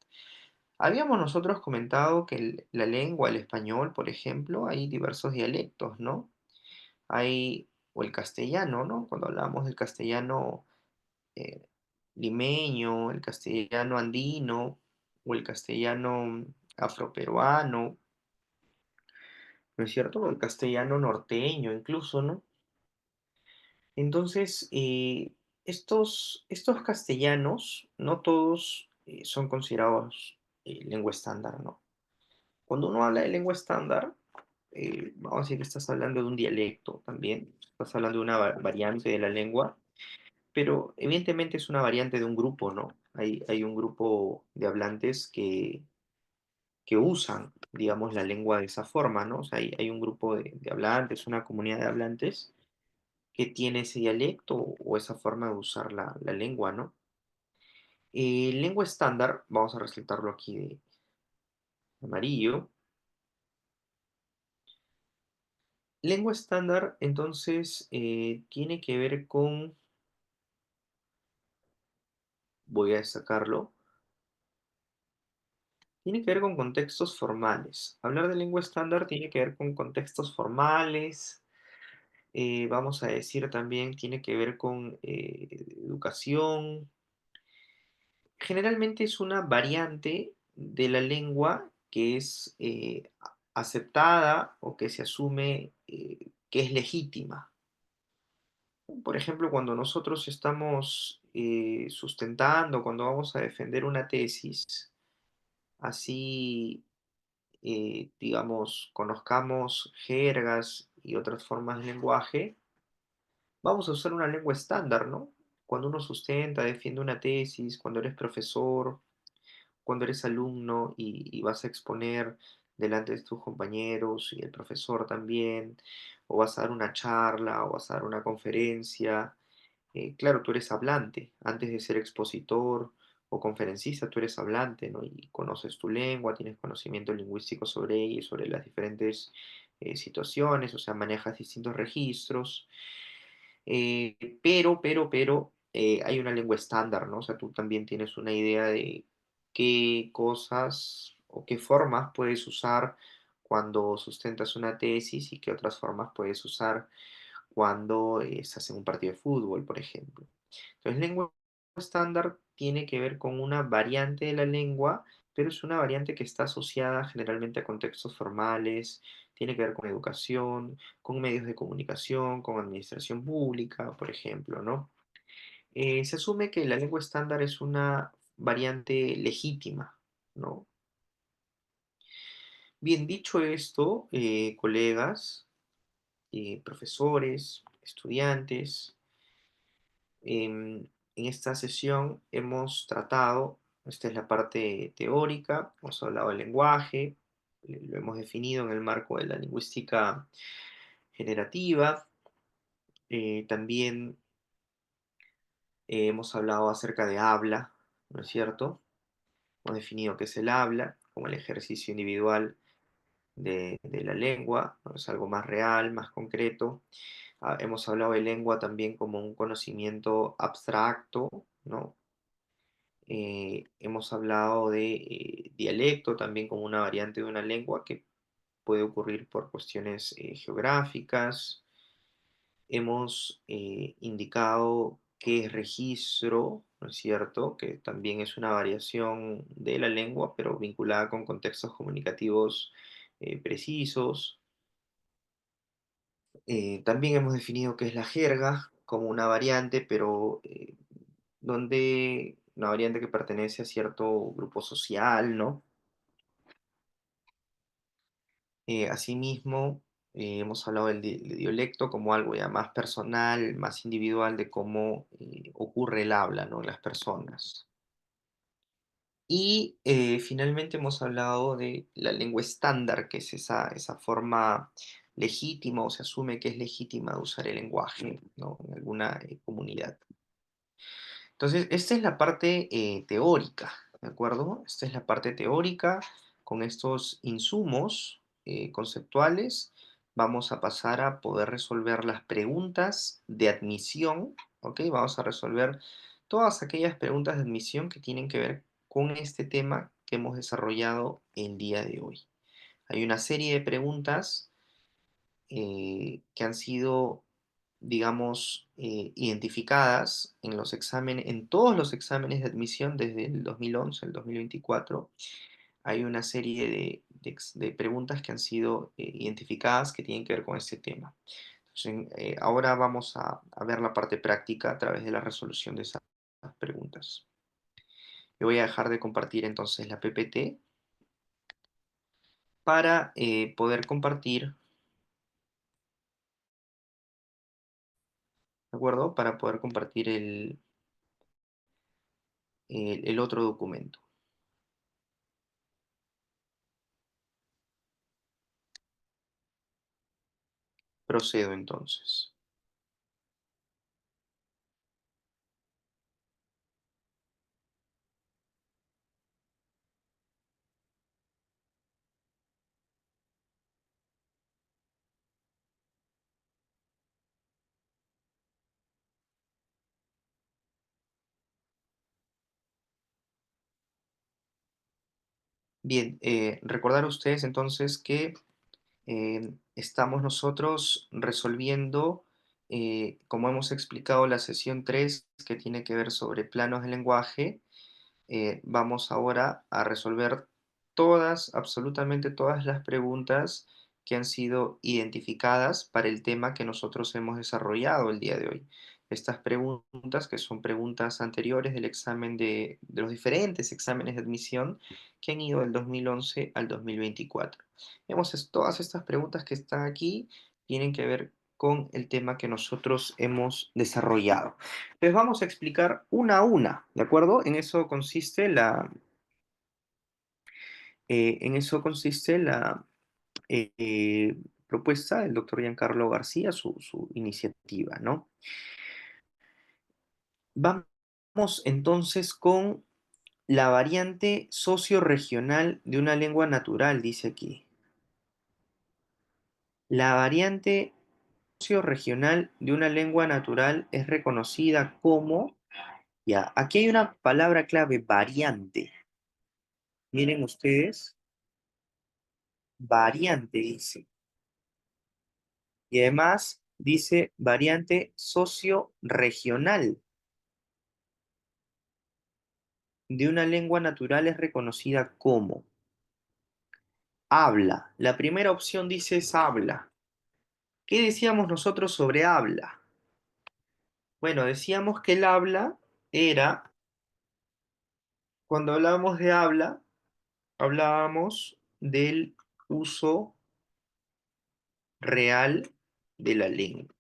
Habíamos nosotros comentado que la lengua, el español, por ejemplo, hay diversos dialectos, ¿no? Hay, o el castellano, ¿no? Cuando hablamos del castellano eh, limeño, el castellano andino, o el castellano afroperuano, ¿no es cierto? O el castellano norteño incluso, ¿no? Entonces, estos castellanos, no todos son considerados lengua estándar, ¿no? Cuando uno habla de lengua estándar, vamos a decir que estás hablando de un dialecto también, estás hablando de una variante de la lengua, pero evidentemente es una variante de un grupo, ¿no? Hay un grupo de hablantes que usan, digamos, la lengua de esa forma, ¿no? O sea, hay un grupo de hablantes, una comunidad de hablantes que tiene ese dialecto o esa forma de usar la lengua, ¿no? Lengua estándar, vamos a resaltarlo aquí de amarillo. Lengua estándar, entonces, tiene que ver con, voy a destacarlo, tiene que ver con contextos formales. Hablar de lengua estándar tiene que ver con contextos formales, vamos a decir también, tiene que ver con educación. Generalmente es una variante de la lengua que es aceptada o que se asume que es legítima. Por ejemplo, cuando nosotros estamos sustentando, cuando vamos a defender una tesis, así, digamos, conozcamos jergas y otras formas de lenguaje, vamos a usar una lengua estándar, ¿no? Cuando uno sustenta, defiende una tesis, cuando eres profesor, cuando eres alumno y vas a exponer delante de tus compañeros y el profesor también, o vas a dar una charla, o vas a dar una conferencia. Claro, tú eres hablante, antes de ser expositor o conferencista, tú eres hablante, ¿no? Y conoces tu lengua, tienes conocimiento lingüístico sobre ella y sobre las diferentes situaciones, o sea, manejas distintos registros. Pero, hay una lengua estándar, ¿no? O sea, tú también tienes una idea de qué cosas o qué formas puedes usar cuando sustentas una tesis y qué otras formas puedes usar cuando estás en un partido de fútbol, por ejemplo. Entonces, lengua estándar tiene que ver con una variante de la lengua, pero es una variante que está asociada generalmente a contextos formales, tiene que ver con educación, con medios de comunicación, con administración pública, por ejemplo, ¿no? Se asume que la lengua estándar es una variante legítima, ¿no? Bien, dicho esto, colegas, profesores, estudiantes, en esta sesión hemos tratado, esta es la parte teórica, hemos hablado del lenguaje, lo hemos definido en el marco de la lingüística generativa, también hemos hablado acerca de habla, ¿no es cierto? Hemos definido qué es el habla como el ejercicio individual de la lengua, ¿no? Es algo más real, más concreto. Hemos hablado de lengua también como un conocimiento abstracto, ¿no? Hemos hablado de dialecto también como una variante de una lengua que puede ocurrir por cuestiones geográficas. Hemos indicado qué es registro, ¿no es cierto? Que también es una variación de la lengua, pero vinculada con contextos comunicativos precisos. También hemos definido qué es la jerga como una variante, pero donde una variante que pertenece a cierto grupo social, ¿no? Asimismo, hemos hablado del dialecto como algo ya más personal, más individual de cómo ocurre el habla, ¿no? En las personas. Y finalmente hemos hablado de la lengua estándar, que es esa forma legítima o se asume que es legítima de usar el lenguaje, ¿no? En alguna comunidad. Entonces, esta es la parte teórica, ¿de acuerdo? Esta es la parte teórica. Con estos insumos conceptuales vamos a pasar a poder resolver las preguntas de admisión, ¿ok? Vamos a resolver todas aquellas preguntas de admisión que tienen que ver con este tema que hemos desarrollado el día de hoy. Hay una serie de preguntas que han sido, digamos, identificadas en los exámenes, en todos los exámenes de admisión desde el 2011 al 2024. Hay una serie de preguntas que han sido identificadas que tienen que ver con este tema. Entonces, ahora vamos a ver la parte práctica a través de la resolución de esas preguntas. Yo voy a dejar de compartir entonces la PPT para poder compartir, ¿de acuerdo? Para poder compartir el otro documento. Procedo entonces. Bien, recordar a ustedes entonces que estamos nosotros resolviendo, como hemos explicado, la sesión 3 que tiene que ver sobre planos de lenguaje. Vamos ahora a resolver todas, absolutamente todas las preguntas que han sido identificadas para el tema que nosotros hemos desarrollado el día de hoy. Estas preguntas, que son preguntas anteriores del examen de los diferentes exámenes de admisión que han ido del 2011 al 2024. Todas estas preguntas que están aquí tienen que ver con el tema que nosotros hemos desarrollado. Les vamos a explicar una a una, ¿de acuerdo? En eso consiste la propuesta del doctor Giancarlo García, su iniciativa, ¿no? Vamos entonces con la variante socioregional de una lengua natural, dice aquí. La variante socioregional de una lengua natural es reconocida como, ya, aquí hay una palabra clave, variante. Miren ustedes, variante dice. Y además dice variante socio-regional de una lengua natural es reconocida como habla. La primera opción dice es habla. ¿Qué decíamos nosotros sobre habla? Bueno, decíamos que el habla era, cuando hablábamos de habla, hablábamos del uso real de la lengua,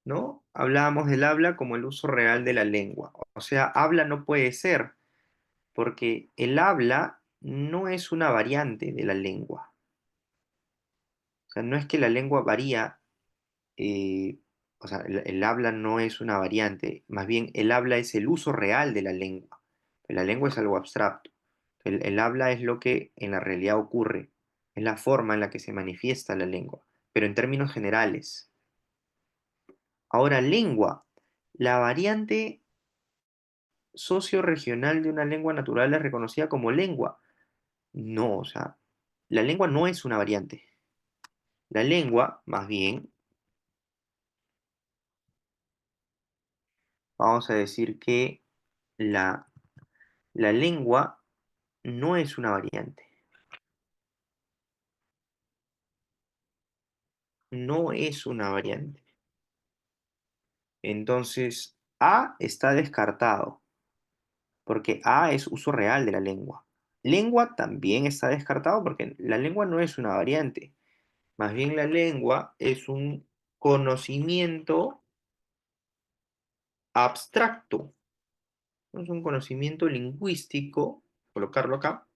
¿no? Hablábamos del habla como el uso real de la lengua. O sea, habla no puede ser, porque el habla no es una variante de la lengua. O sea, no es que la lengua varía, eh, o sea, el habla no es una variante, más bien el habla es el uso real de la lengua. La lengua es algo abstracto. El habla es lo que en la realidad ocurre, es la forma en la que se manifiesta la lengua, pero en términos generales. Ahora, lengua. La variante socio-regional de una lengua natural es reconocida como lengua. No, o sea, la lengua no es una variante. La lengua, más bien, vamos a decir que la, la lengua no es una variante. No es una variante. Entonces, A está descartado, porque A es uso real de la lengua. Lengua también está descartado porque la lengua no es una variante. Más bien la lengua es un conocimiento abstracto. Es un conocimiento lingüístico, colocarlo acá,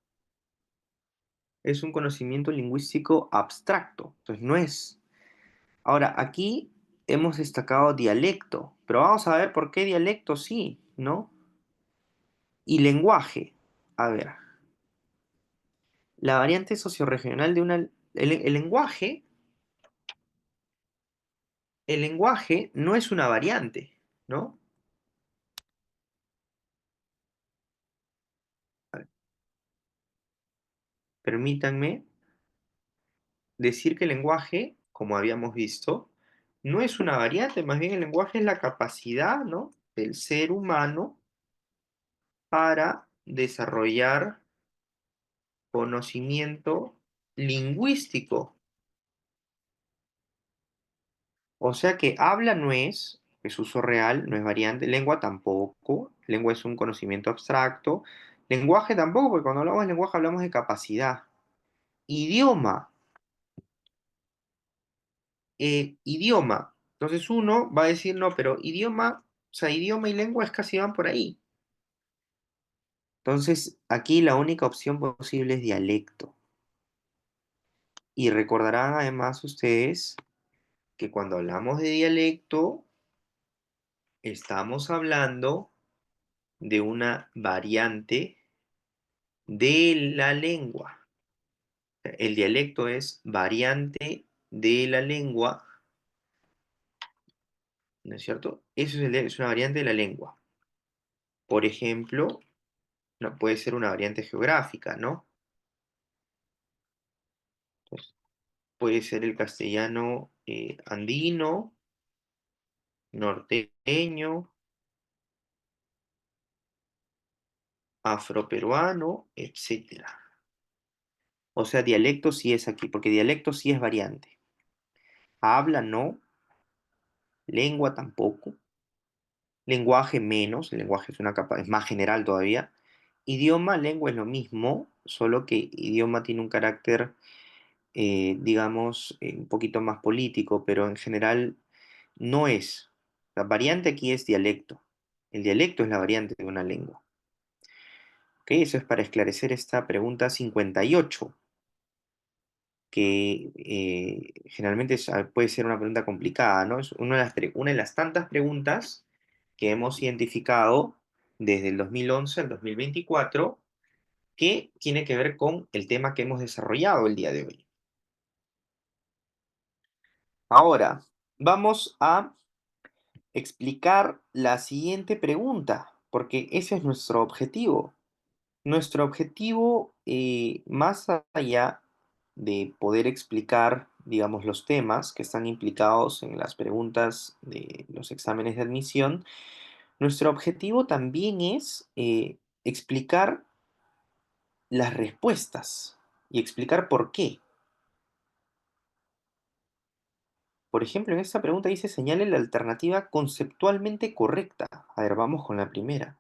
es un conocimiento lingüístico abstracto. Entonces no es. Ahora, aquí hemos destacado dialecto, pero vamos a ver por qué dialecto sí, ¿no? Y lenguaje. A ver, la variante socioregional de una... El lenguaje no es una variante, ¿no? A ver, permítanme decir que el lenguaje, como habíamos visto, no es una variante, más bien el lenguaje es la capacidad, ¿no?, del ser humano para desarrollar conocimiento lingüístico. O sea que habla no es uso real, no es variante, lengua tampoco, lengua es un conocimiento abstracto, lenguaje tampoco, porque cuando hablamos de lenguaje hablamos de capacidad. Idioma, idioma. Entonces uno va a decir, no, pero idioma, o sea, idioma y lengua es casi van por ahí. Entonces aquí la única opción posible es dialecto. Y recordarán además ustedes que cuando hablamos de dialecto, estamos hablando de una variante de la lengua. El dialecto es variante de la lengua, ¿no es cierto? Eso es una variante de la lengua. Por ejemplo, no, puede ser una variante geográfica, ¿no? Entonces, puede ser el castellano andino, norteño, afroperuano, etcétera. O sea, dialecto sí es aquí, porque dialecto sí es variante. Habla no, lengua tampoco, lenguaje menos, el lenguaje es una capa, es más general todavía. Idioma, lengua es lo mismo, solo que idioma tiene un carácter, digamos, un poquito más político, pero en general no es. La variante aquí es dialecto. El dialecto es la variante de una lengua. ¿Ok? Eso es para esclarecer esta pregunta 58, que generalmente puede ser una pregunta complicada, ¿no? Es una de las tantas preguntas que hemos identificado desde el 2011 al 2024 que tiene que ver con el tema que hemos desarrollado el día de hoy. Ahora, vamos a explicar la siguiente pregunta, porque ese es nuestro objetivo. Nuestro objetivo, más allá de poder explicar, digamos, los temas que están implicados en las preguntas de los exámenes de admisión, nuestro objetivo también es explicar las respuestas y explicar por qué. Por ejemplo, en esta pregunta dice señale la alternativa conceptualmente correcta. A ver, vamos con la primera.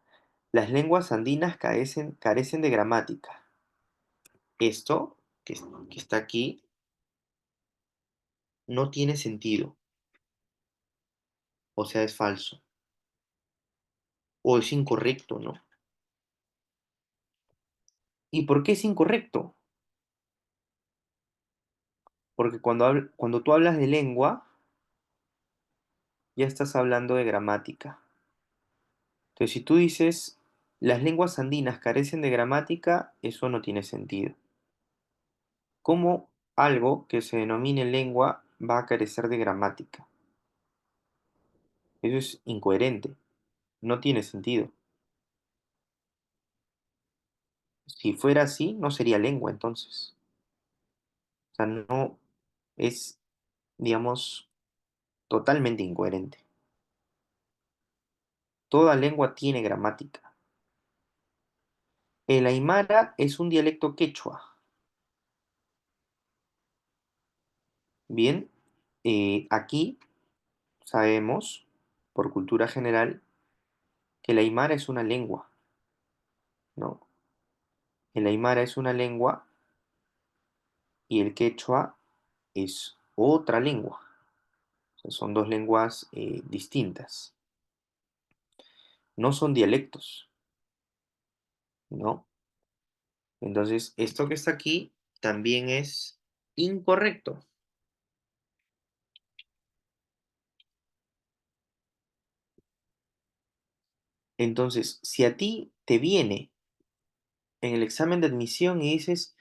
Las lenguas andinas carecen de gramática. Esto que está aquí no tiene sentido, o sea, es falso, o es incorrecto, ¿no? ¿Y por qué es incorrecto? Porque cuando tú hablas de lengua, ya estás hablando de gramática. Entonces, si tú dices las lenguas andinas carecen de gramática, eso no tiene sentido. ¿Cómo algo que se denomine lengua va a carecer de gramática? Eso es incoherente, no tiene sentido. Si fuera así, no sería lengua entonces. O sea, no es, digamos, totalmente incoherente. Toda lengua tiene gramática. El aymara es un dialecto quechua. Bien, aquí sabemos, por cultura general, que el aymara es una lengua, ¿no? El aymara es una lengua y el quechua es otra lengua. O sea, son dos lenguas distintas. No son dialectos, ¿no? Entonces, esto que está aquí también es incorrecto. Entonces, si a ti te viene en el examen de admisión y dices,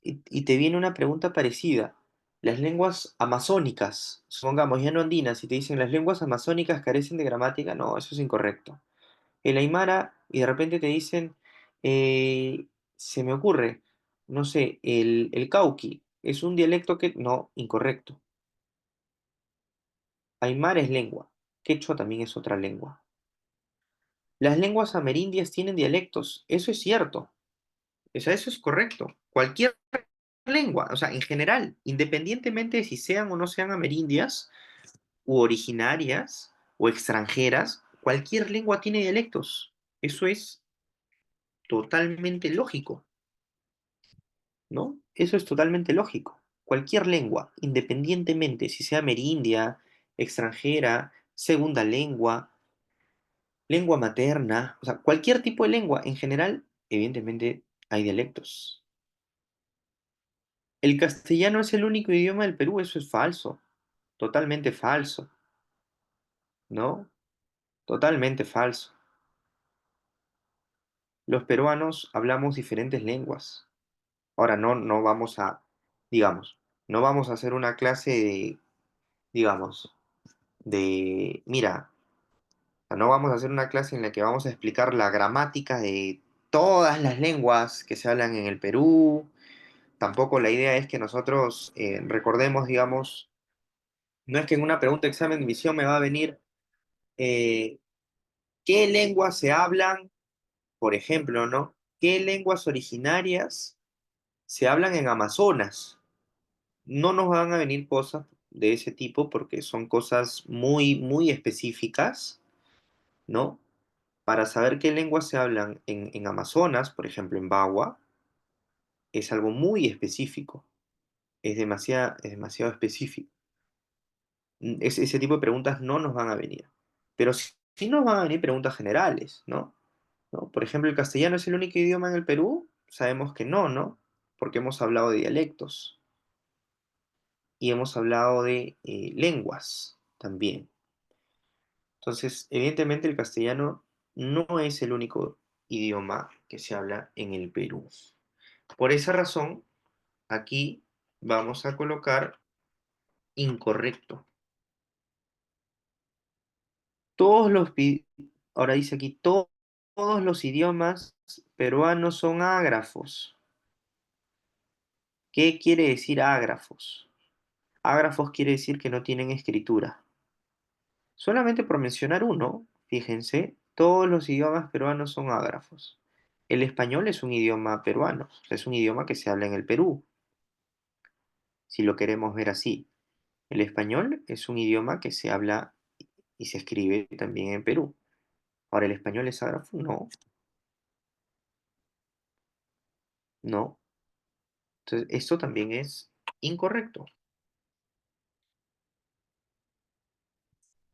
y te viene una pregunta parecida, las lenguas amazónicas, supongamos, ya no andinas, y te dicen las lenguas amazónicas carecen de gramática, no, eso es incorrecto. El aymara, y de repente te dicen, se me ocurre, no sé, el cauqui, es un dialecto que, no, incorrecto. Aymara es lengua, quechua también es otra lengua. Las lenguas amerindias tienen dialectos, eso es cierto, o sea, eso es correcto. Cualquier lengua, o sea, en general, independientemente de si sean o no sean amerindias, u originarias, o extranjeras, cualquier lengua tiene dialectos. Eso es totalmente lógico, ¿no? Eso es totalmente lógico. Cualquier lengua, independientemente si sea amerindia, extranjera, segunda lengua, lengua materna, o sea, cualquier tipo de lengua, en general, evidentemente hay dialectos. El castellano es el único idioma del Perú, eso es falso. Totalmente falso, ¿no? Totalmente falso. Los peruanos hablamos diferentes lenguas. Ahora, no vamos a, digamos, no vamos a hacer una clase de, digamos, mira, o sea, no vamos a hacer una clase en la que vamos a explicar la gramática de todas las lenguas que se hablan en el Perú. Tampoco la idea es que nosotros recordemos, digamos, no es que en una pregunta de examen de admisión me va a venir eh, qué lenguas se hablan, por ejemplo, ¿no? ¿Qué lenguas originarias se hablan en Amazonas? No nos van a venir cosas de ese tipo porque son cosas muy, muy específicas, ¿no? Para saber qué lenguas se hablan en Amazonas, por ejemplo, en Bagua, es algo muy específico, es demasiado específico. Ese tipo de preguntas no nos van a venir. Pero sí nos van a venir preguntas generales, ¿no? Por ejemplo, ¿el castellano es el único idioma en el Perú? Sabemos que no, ¿no? Porque hemos hablado de dialectos y hemos hablado de lenguas también. Entonces, evidentemente el castellano no es el único idioma que se habla en el Perú. Por esa razón, aquí vamos a colocar incorrecto. Todos los, ahora dice aquí, todos los idiomas peruanos son ágrafos. ¿Qué quiere decir ágrafos? Ágrafos quiere decir que no tienen escritura. Solamente por mencionar uno, fíjense, todos los idiomas peruanos son ágrafos. El español es un idioma peruano, es un idioma que se habla en el Perú, si lo queremos ver así. El español es un idioma que se habla y se escribe también en Perú. Ahora, ¿el español es ágrafo? No, no. Entonces, esto también es incorrecto.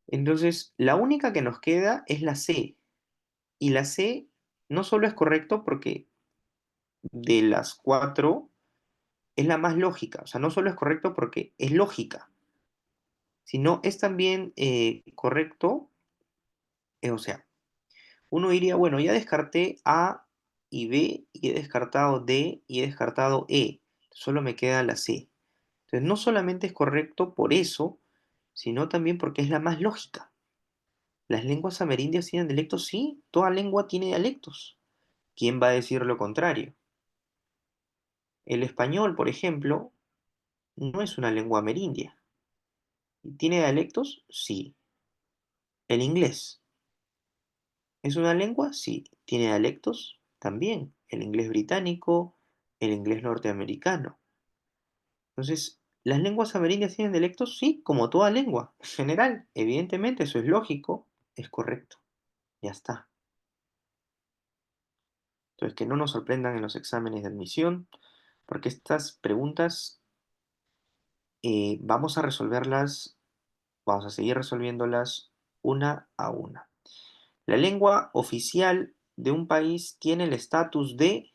Entonces, la única que nos queda es la C. Y la C no solo es correcto porque de las cuatro es la más lógica. O sea, no solo es correcto porque es lógica, sino es también correcto. O sea, uno diría, bueno, ya descarté A y B, y he descartado D y he descartado E. Solo me queda la C. Entonces, no solamente es correcto por eso, sino también porque es la más lógica. ¿Las lenguas amerindias tienen dialectos? Sí, toda lengua tiene dialectos. ¿Quién va a decir lo contrario? El español, por ejemplo, no es una lengua amerindia. ¿Tiene dialectos? Sí. El inglés, ¿es una lengua? Sí. ¿Tiene dialectos? También. El inglés británico, el inglés norteamericano. Entonces, ¿las lenguas amerindias tienen dialectos? Sí, como toda lengua. En general, evidentemente, eso es lógico, es correcto. Ya está. Entonces, que no nos sorprendan en los exámenes de admisión, porque estas preguntas vamos a resolverlas, vamos a seguir resolviéndolas una a una. La lengua oficial de un país tiene el estatus de,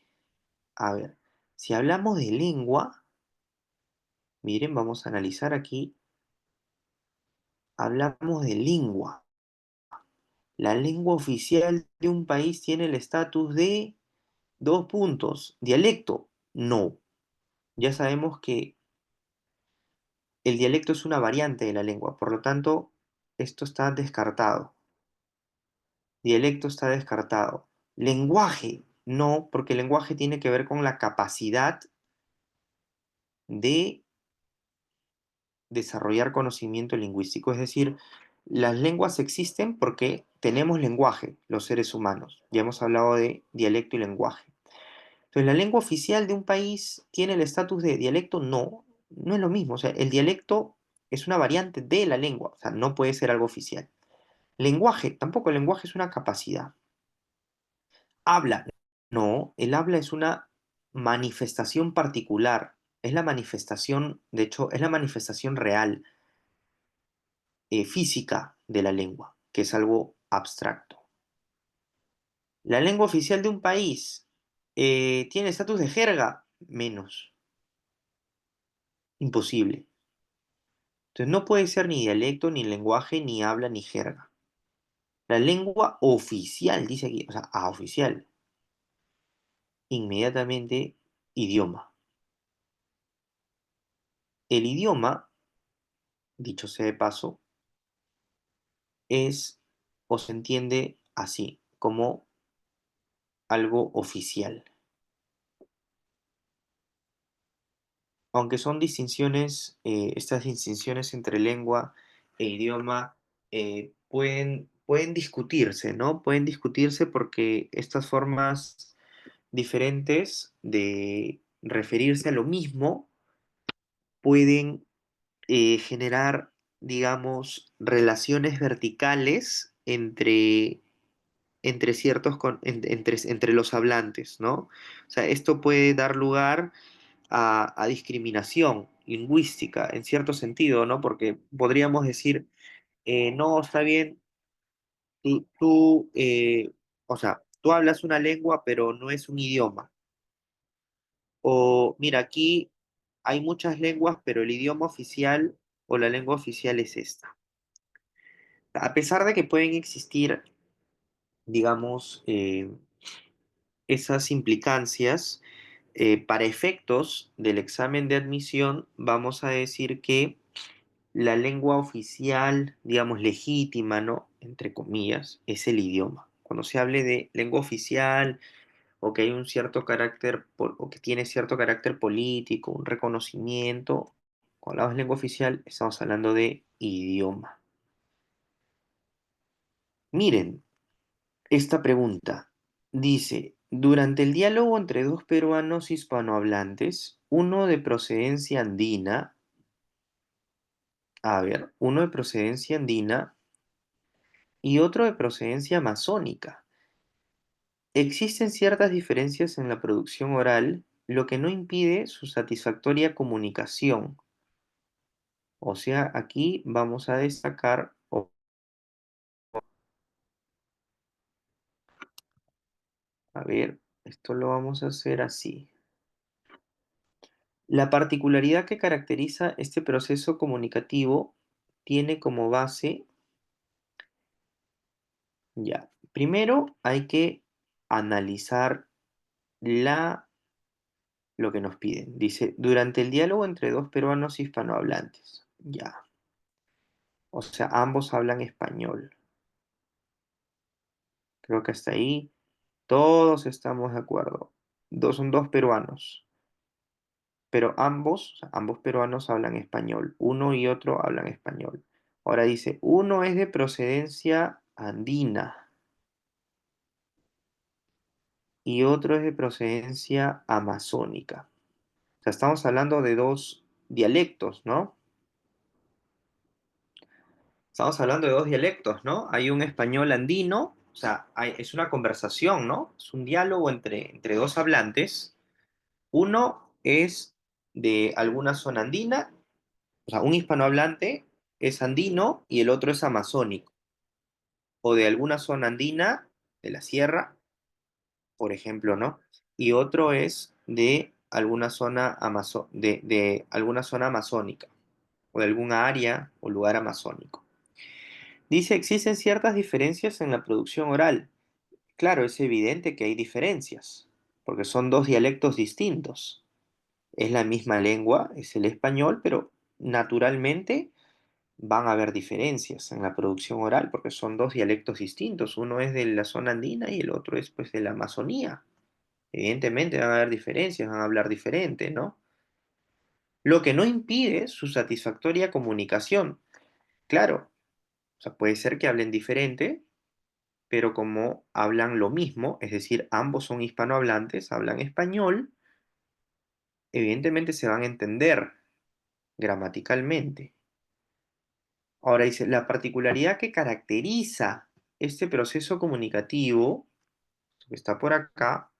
a ver, si hablamos de lengua, miren, vamos a analizar aquí, hablamos de lengua. La lengua oficial de un país tiene el estatus de dos puntos. Dialecto, no. Ya sabemos que el dialecto es una variante de la lengua, por lo tanto, esto está descartado. Dialecto está descartado. Lenguaje, no, porque el lenguaje tiene que ver con la capacidad de desarrollar conocimiento lingüístico. Es decir, las lenguas existen porque tenemos lenguaje, los seres humanos. Ya hemos hablado de dialecto y lenguaje. Entonces, ¿la lengua oficial de un país tiene el estatus de dialecto? No, no es lo mismo. O sea, el dialecto es una variante de la lengua, o sea, no puede ser algo oficial. Lenguaje, tampoco el lenguaje es una capacidad. Habla, no, el habla es una manifestación particular, es la manifestación, de hecho, es la manifestación real, física de la lengua, que es algo abstracto. La lengua oficial de un país tiene estatus de jerga, menos, imposible. Entonces no puede ser ni dialecto, ni lenguaje, ni habla, ni jerga. La lengua oficial, dice aquí, o sea, oficial, inmediatamente idioma. El idioma, dicho sea de paso, es o se entiende así, como algo oficial. Aunque son distinciones, estas distinciones entre lengua e idioma pueden discutirse, ¿no? Pueden discutirse porque estas formas diferentes de referirse a lo mismo pueden generar, digamos, relaciones verticales entre ciertos, entre los hablantes, ¿no? O sea, esto puede dar lugar a discriminación lingüística, en cierto sentido, ¿no? Porque podríamos decir, no, está bien, o sea, tú hablas una lengua, pero no es un idioma. O, mira, aquí hay muchas lenguas, pero el idioma oficial o la lengua oficial es esta. A pesar de que pueden existir, digamos, esas implicancias, para efectos del examen de admisión, vamos a decir que la lengua oficial, digamos, legítima, ¿no? Entre comillas, es el idioma. Cuando se hable de lengua oficial o que hay un cierto carácter, o que tiene cierto carácter político, un reconocimiento, cuando hablamos de lengua oficial, estamos hablando de idioma. Miren, esta pregunta dice, durante el diálogo entre dos peruanos hispanohablantes, uno de procedencia andina, a ver, uno de procedencia andina y otro de procedencia amazónica. Existen ciertas diferencias en la producción oral, lo que no impide su satisfactoria comunicación. O sea, aquí vamos a destacar, a ver, esto lo vamos a hacer así. La particularidad que caracteriza este proceso comunicativo tiene como base, ya, primero hay que analizar lo que nos piden. Dice, durante el diálogo entre dos peruanos hispanohablantes. Ya. O sea, ambos hablan español. Creo que hasta ahí todos estamos de acuerdo. Son dos peruanos, pero ambos, o sea, ambos peruanos hablan español. Uno y otro hablan español. Ahora dice, uno es de procedencia andina y otro es de procedencia amazónica. O sea, estamos hablando de dos dialectos, ¿no? Estamos hablando de dos dialectos, ¿no? Hay un español andino, o sea, es una conversación, ¿no? Es un diálogo entre dos hablantes. Uno es de alguna zona andina, o sea, un hispanohablante es andino y el otro es amazónico, o de alguna zona andina, de la sierra, por ejemplo, ¿no? Y otro es de alguna zona, de alguna zona amazónica, o de alguna área o lugar amazónico. Dice, existen ciertas diferencias en la producción oral. Claro, es evidente que hay diferencias, porque son dos dialectos distintos. Es la misma lengua, es el español, pero naturalmente van a haber diferencias en la producción oral, porque son dos dialectos distintos. Uno es de la zona andina y el otro es pues de la Amazonía. Evidentemente van a haber diferencias, van a hablar diferente, ¿no? Lo que no impide su satisfactoria comunicación. Claro, o sea, puede ser que hablen diferente, pero como hablan lo mismo, es decir, ambos son hispanohablantes, hablan español, evidentemente se van a entender gramaticalmente. Ahora dice, la particularidad que caracteriza este proceso comunicativo, que está por acá,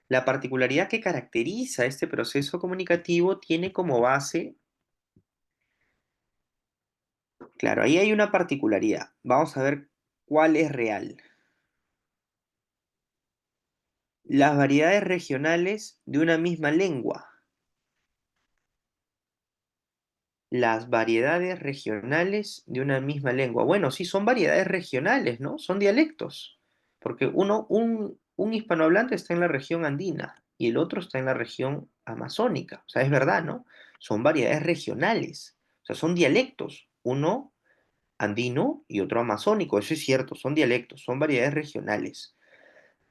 la particularidad que caracteriza este proceso comunicativo tiene como base, claro, ahí hay una particularidad. Vamos a ver cuál es real. Las variedades regionales de una misma lengua. Las variedades regionales de una misma lengua. Bueno, sí, son variedades regionales, ¿no? Son dialectos. Porque un hispanohablante está en la región andina y el otro está en la región amazónica. O sea, es verdad, ¿no? Son variedades regionales. O sea, son dialectos. Uno andino y otro amazónico. Eso es cierto, son dialectos, son variedades regionales.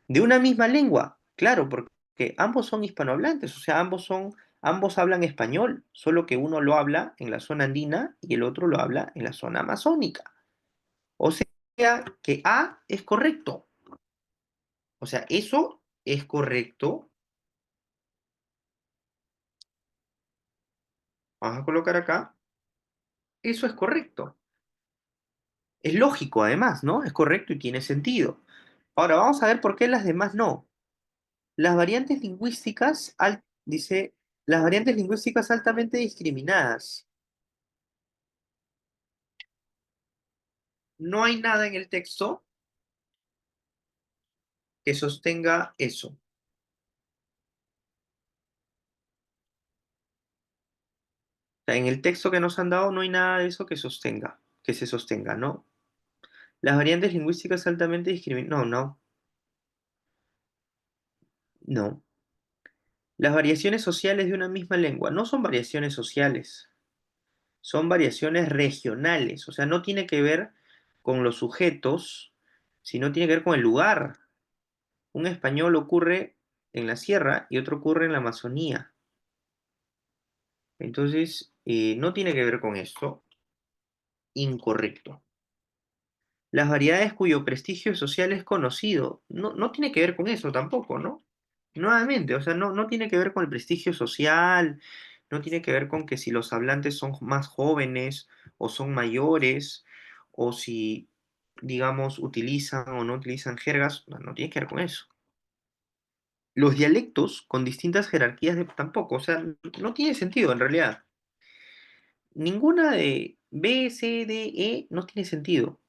De una misma lengua, claro, porque ambos son hispanohablantes, o sea, ambos hablan español, solo que uno lo habla en la zona andina y el otro lo habla en la zona amazónica. O sea, que A es correcto. O sea, eso es correcto. Vamos a colocar acá. Eso es correcto. Es lógico, además, ¿no? Es correcto y tiene sentido. Ahora, vamos a ver por qué las demás no. Las variantes lingüísticas, dice, las variantes lingüísticas altamente discriminadas. No hay nada en el texto que sostenga eso. O sea, en el texto que nos han dado no hay nada de eso que se sostenga, ¿no? Las variantes lingüísticas altamente discriminadas. No, no, no. Las variaciones sociales de una misma lengua no son variaciones sociales, son variaciones regionales. O sea, no tiene que ver con los sujetos, sino tiene que ver con el lugar. Un español ocurre en la sierra y otro ocurre en la Amazonía. Entonces, no tiene que ver con esto. Incorrecto. Las variedades cuyo prestigio social es conocido. No, no tiene que ver con eso tampoco, ¿no? Nuevamente, o sea, no, no tiene que ver con el prestigio social, no tiene que ver con que si los hablantes son más jóvenes o son mayores, o si, digamos, utilizan o no utilizan jergas, no, no tiene que ver con eso. Los dialectos con distintas jerarquías tampoco, o sea, no tiene sentido en realidad. Ninguna de B, C, D, E no tiene sentido.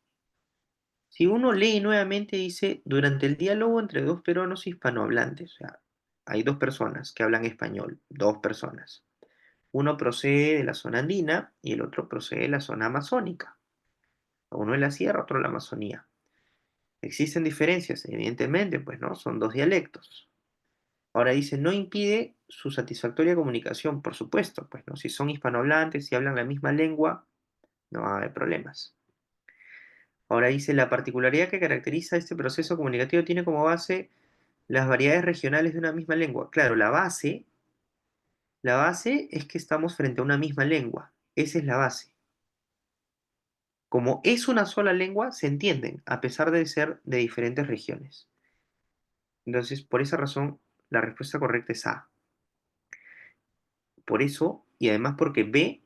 Si uno lee nuevamente, dice, durante el diálogo entre dos peruanos hispanohablantes, o sea, hay dos personas que hablan español, dos personas. Uno procede de la zona andina y el otro procede de la zona amazónica. Uno de la sierra, otro de la Amazonía. ¿Existen diferencias? Evidentemente, pues no, son dos dialectos. Ahora dice, no impide su satisfactoria comunicación, por supuesto, pues no, si son hispanohablantes y hablan la misma lengua, no va a haber problemas. Ahora dice, la particularidad que caracteriza este proceso comunicativo tiene como base las variedades regionales de una misma lengua. Claro, la base es que estamos frente a una misma lengua. Esa es la base. Como es una sola lengua, se entienden, a pesar de ser de diferentes regiones. Entonces, por esa razón, la respuesta correcta es A. Por eso, y además porque B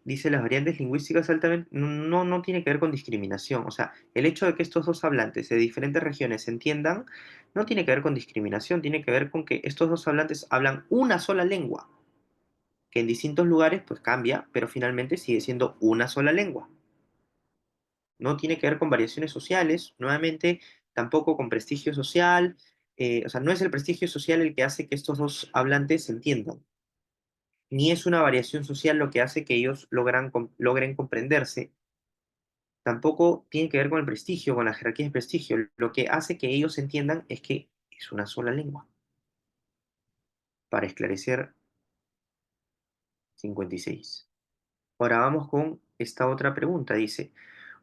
dice las variantes lingüísticas altamente, no, no tiene que ver con discriminación. O sea, el hecho de que estos dos hablantes de diferentes regiones se entiendan, no tiene que ver con discriminación, tiene que ver con que estos dos hablantes hablan una sola lengua, que en distintos lugares pues cambia, pero finalmente sigue siendo una sola lengua. No tiene que ver con variaciones sociales, nuevamente, tampoco con prestigio social. O sea, no es el prestigio social el que hace que estos dos hablantes se entiendan, ni es una variación social lo que hace que ellos logren comprenderse. Tampoco tiene que ver con el prestigio, con la jerarquía de prestigio. Lo que hace que ellos entiendan es que es una sola lengua. Para esclarecer 56. Ahora vamos con esta otra pregunta. Dice,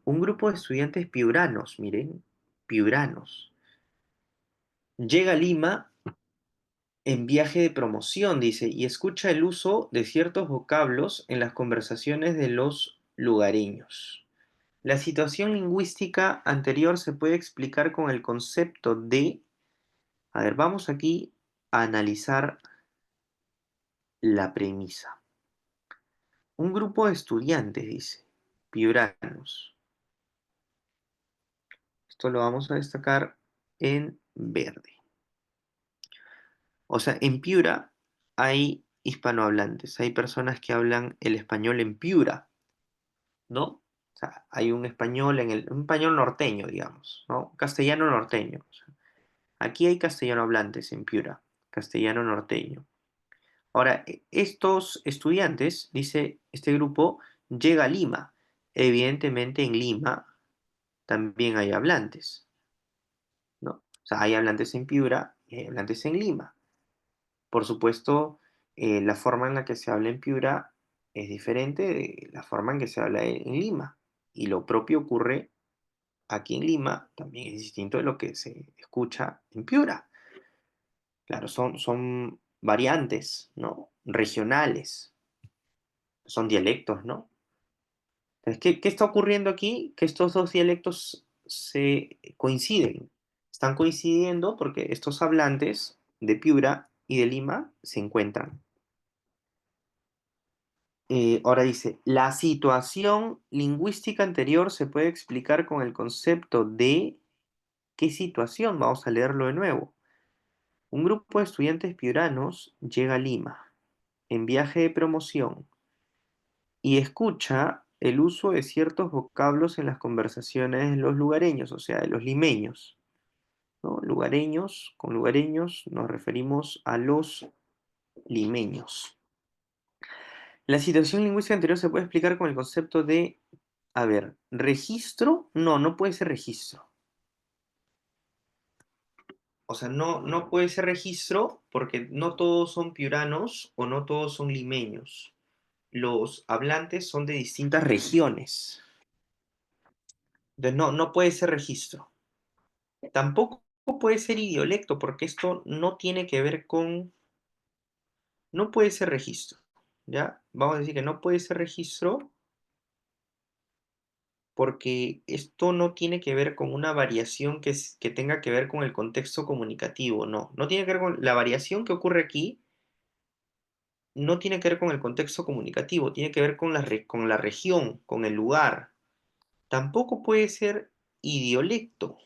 un grupo de estudiantes piuranos, miren, piuranos, llega a Lima en viaje de promoción, dice, y escucha el uso de ciertos vocablos en las conversaciones de los lugareños. La situación lingüística anterior se puede explicar con el concepto de. A ver, vamos aquí a analizar la premisa. Un grupo de estudiantes, dice, piuranos. Esto lo vamos a destacar en verde. O sea, en Piura hay hispanohablantes, hay personas que hablan el español en Piura, ¿no? O sea, hay un español un español norteño, digamos, ¿no? Castellano norteño. O sea, aquí hay castellano hablantes en Piura, castellano norteño. Ahora, estos estudiantes, dice este grupo, llega a Lima. Evidentemente en Lima también hay hablantes, ¿no? O sea, hay hablantes en Piura y hay hablantes en Lima. Por supuesto, la forma en la que se habla en Piura es diferente de la forma en que se habla en Lima. Y lo propio ocurre aquí en Lima, también es distinto de lo que se escucha en Piura. Claro, son variantes, ¿no? Regionales, son dialectos, ¿no? Entonces, ¿qué está ocurriendo aquí? Que estos dos dialectos se coinciden. Están coincidiendo porque estos hablantes de Piura y de Lima se encuentran. Ahora dice, la situación lingüística anterior se puede explicar con el concepto de ¿qué situación? Vamos a leerlo de nuevo. Un grupo de estudiantes piuranos llega a Lima en viaje de promoción y escucha el uso de ciertos vocablos en las conversaciones de los lugareños, o sea, de los limeños, ¿no? Lugareños, con lugareños nos referimos a los limeños. La situación lingüística anterior se puede explicar con el concepto de, a ver, registro, no, no puede ser registro. O sea, no puede ser registro porque no todos son piuranos o no todos son limeños. Los hablantes son de distintas regiones. Entonces, no puede ser registro. Tampoco puede ser idiolecto, porque esto no tiene que ver con... No puede ser registro, ¿ya? Vamos a decir que no puede ser registro porque esto no tiene que ver con una variación que tenga que ver con el contexto comunicativo, no. No tiene que ver con... La variación que ocurre aquí no tiene que ver con el contexto comunicativo, tiene que ver con con la región, con el lugar. Tampoco puede ser idiolecto.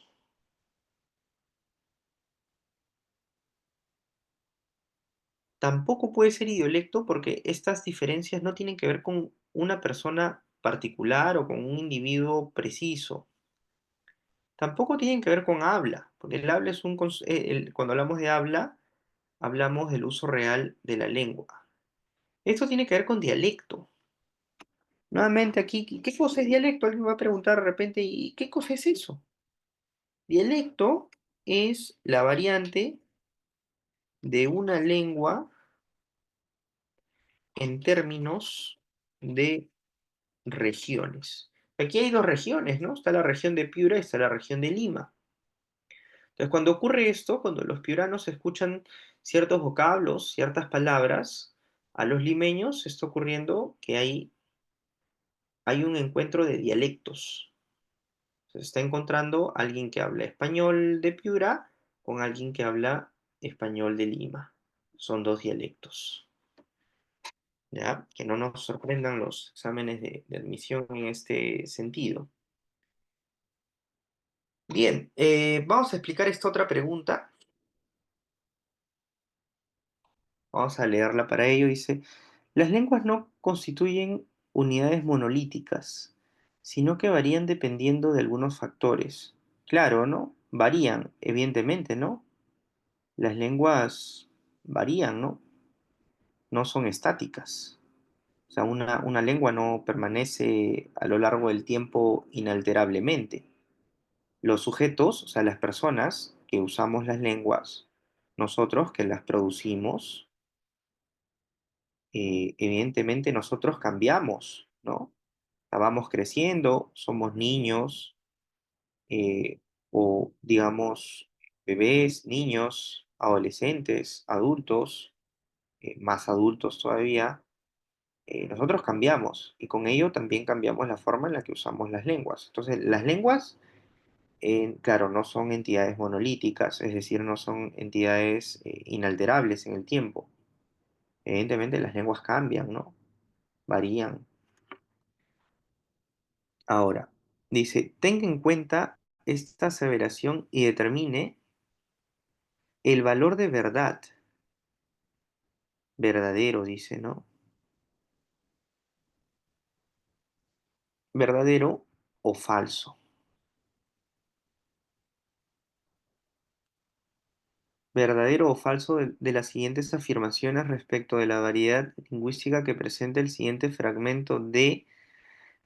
Tampoco puede ser idiolecto porque estas diferencias no tienen que ver con una persona particular o con un individuo preciso. Tampoco tienen que ver con habla, porque el habla es cuando hablamos de habla, hablamos del uso real de la lengua. Esto tiene que ver con dialecto. Nuevamente aquí, ¿qué cosa es dialecto? Alguien me va a preguntar de repente, ¿y qué cosa es eso? Dialecto es la variante de una lengua en términos de regiones. Aquí hay dos regiones, ¿no? Está la región de Piura y está la región de Lima. Entonces, cuando ocurre esto, cuando los piuranos escuchan ciertos vocablos, ciertas palabras, a los limeños está ocurriendo que hay un encuentro de dialectos. Se está encontrando alguien que habla español de Piura con alguien que habla español de Lima. Son dos dialectos. ¿Ya? Que no nos sorprendan los exámenes de admisión en este sentido. Bien, vamos a explicar esta otra pregunta. Vamos a leerla para ello. Dice, las lenguas no constituyen unidades monolíticas, sino que varían dependiendo de algunos factores. Claro, ¿no? Varían, evidentemente, ¿no? Las lenguas varían, ¿no? No son estáticas. O sea, una lengua no permanece a lo largo del tiempo inalterablemente. Los sujetos, o sea, las personas que usamos las lenguas, nosotros que las producimos, evidentemente nosotros cambiamos, ¿no? O sea, vamos creciendo, somos niños, eh, o digamos, bebés, niños, adolescentes, adultos, más adultos todavía, nosotros cambiamos y con ello también cambiamos la forma en la que usamos las lenguas. Entonces, las lenguas claro, no son entidades monolíticas, es decir, no son entidades inalterables en el tiempo. Evidentemente las lenguas cambian, ¿no? Varían. Ahora, dice, tenga en cuenta esta aseveración y determine el valor de verdad. Verdadero, dice, ¿no? Verdadero o falso. ¿Verdadero o falso de las siguientes afirmaciones respecto de la variedad lingüística que presenta el siguiente fragmento de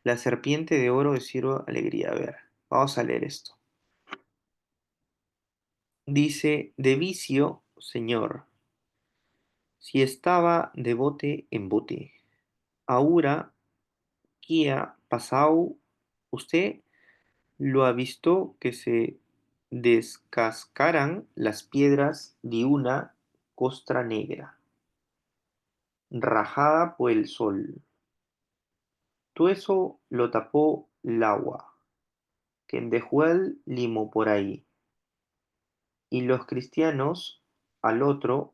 La serpiente de oro de Ciro Alegría? A ver, vamos a leer esto. Dice, de vicio, señor, si estaba de bote en bote, ahora Kia Pasau, usted lo ha visto que se descascaran las piedras de una costra negra, rajada por el sol. Todo eso lo tapó el agua, que dejó el limo por ahí. Y los cristianos al otro,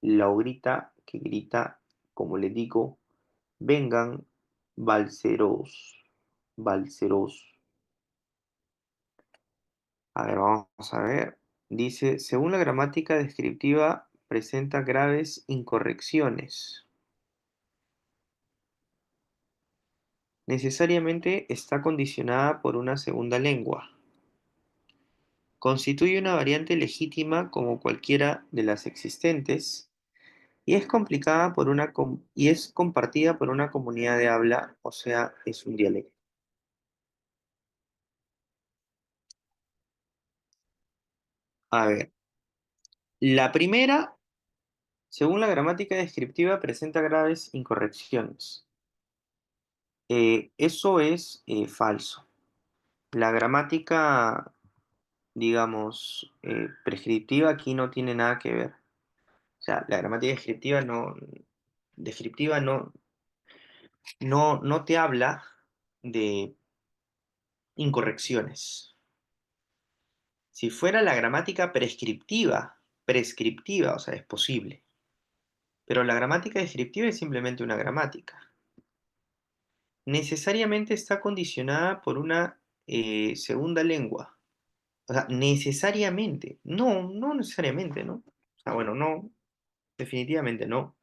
la ogrita que grita, como le digo, vengan, balseros, balseros. A ver, vamos a ver. Dice, según la gramática descriptiva, presenta graves incorrecciones. Necesariamente está condicionada por una segunda lengua. Constituye una variante legítima como cualquiera de las existentes y es complicada por y es compartida por una comunidad de habla, o sea, es un dialecto. A ver, la primera, según la gramática descriptiva, presenta graves incorrecciones. Eso es falso. La gramática, digamos, prescriptiva aquí no tiene nada que ver. O sea, la gramática descriptiva no te habla de incorrecciones. Si fuera la gramática prescriptiva, o sea, es posible. Pero la gramática descriptiva es simplemente una gramática. Necesariamente está condicionada por una segunda lengua. O sea, necesariamente. No, no necesariamente, ¿no? O sea, bueno, no, definitivamente no.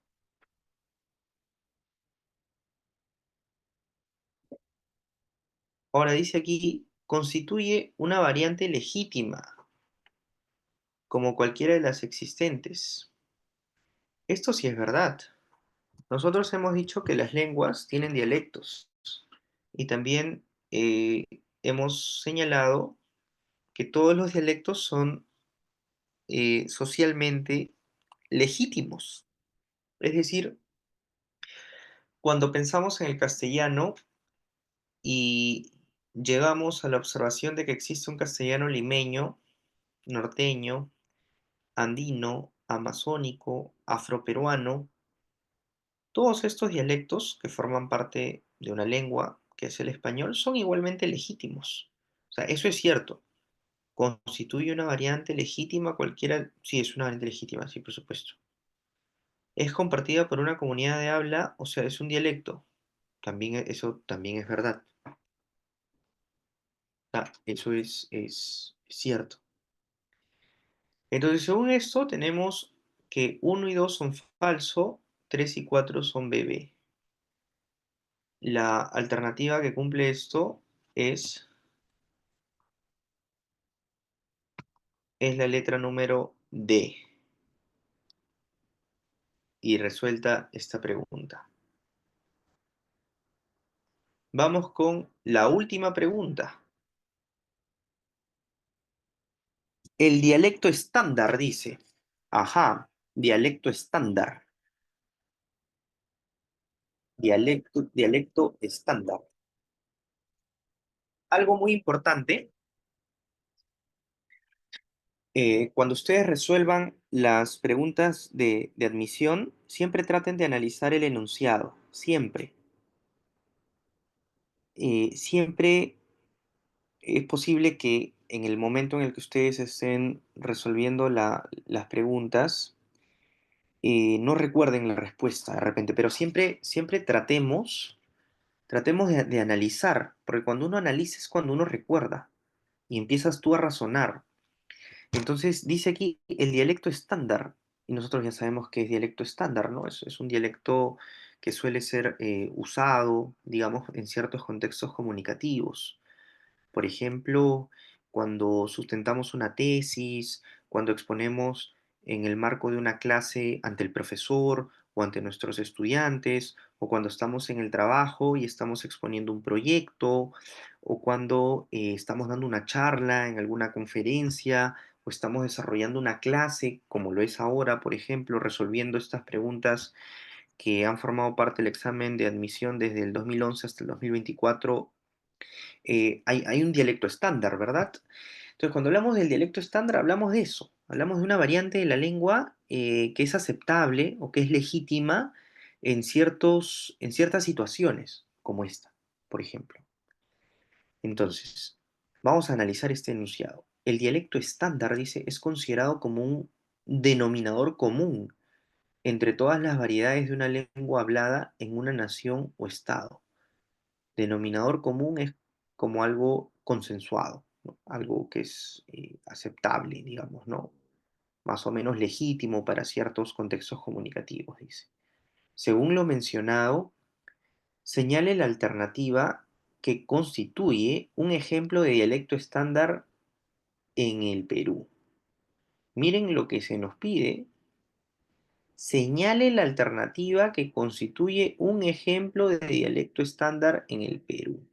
Ahora dice aquí, constituye una variante legítima, como cualquiera de las existentes. Esto sí es verdad. Nosotros hemos dicho que las lenguas tienen dialectos y también hemos señalado que todos los dialectos son socialmente legítimos. Es decir, cuando pensamos en el castellano y llegamos a la observación de que existe un castellano limeño, norteño, andino, amazónico, afroperuano, todos estos dialectos que forman parte de una lengua que es el español son igualmente legítimos. O sea, eso es cierto. ¿Constituye una variante legítima cualquiera? Sí, es una variante legítima, sí, por supuesto. ¿Es compartida por una comunidad de habla? O sea, es un dialecto. También, eso también es verdad. Eso es cierto. Entonces, según esto, tenemos que uno y 2 son falso, 3 y 4 son bebé. La alternativa que cumple esto es, es la letra número D. Y resuelta esta pregunta. Vamos con la última pregunta. El dialecto estándar dice. Ajá, dialecto estándar. Dialecto estándar. Algo muy importante, cuando ustedes resuelvan las preguntas de admisión, siempre traten de analizar el enunciado. Siempre. Siempre es posible que en el momento en el que ustedes estén resolviendo las preguntas, no recuerden la respuesta de repente, pero siempre tratemos de analizar, porque cuando uno analiza es cuando uno recuerda y empiezas tú a razonar. Entonces dice aquí el dialecto estándar, y nosotros ya sabemos que es dialecto estándar, ¿no? Es un dialecto que suele ser usado, digamos, en ciertos contextos comunicativos. Por ejemplo, cuando sustentamos una tesis, cuando exponemos en el marco de una clase ante el profesor o ante nuestros estudiantes, o cuando estamos en el trabajo y estamos exponiendo un proyecto, o cuando estamos dando una charla en alguna conferencia, o estamos desarrollando una clase, como lo es ahora, por ejemplo, resolviendo estas preguntas que han formado parte del examen de admisión desde el 2011 hasta el 2024. Hay un dialecto estándar, ¿verdad? Entonces, cuando hablamos del dialecto estándar, hablamos de eso, hablamos de una variante de la lengua que es aceptable o que es legítima en ciertas situaciones, como esta, por ejemplo. Entonces, vamos a analizar este enunciado. El dialecto estándar, dice, es considerado como un denominador común entre todas las variedades de una lengua hablada en una nación o estado. Denominador común es como algo consensuado, ¿no? Algo que es aceptable, digamos, ¿no? Más o menos legítimo para ciertos contextos comunicativos, dice. Según lo mencionado, señale la alternativa que constituye un ejemplo de dialecto estándar en el Perú. Miren lo que se nos pide. Señale la alternativa que constituye un ejemplo de dialecto estándar en el Perú.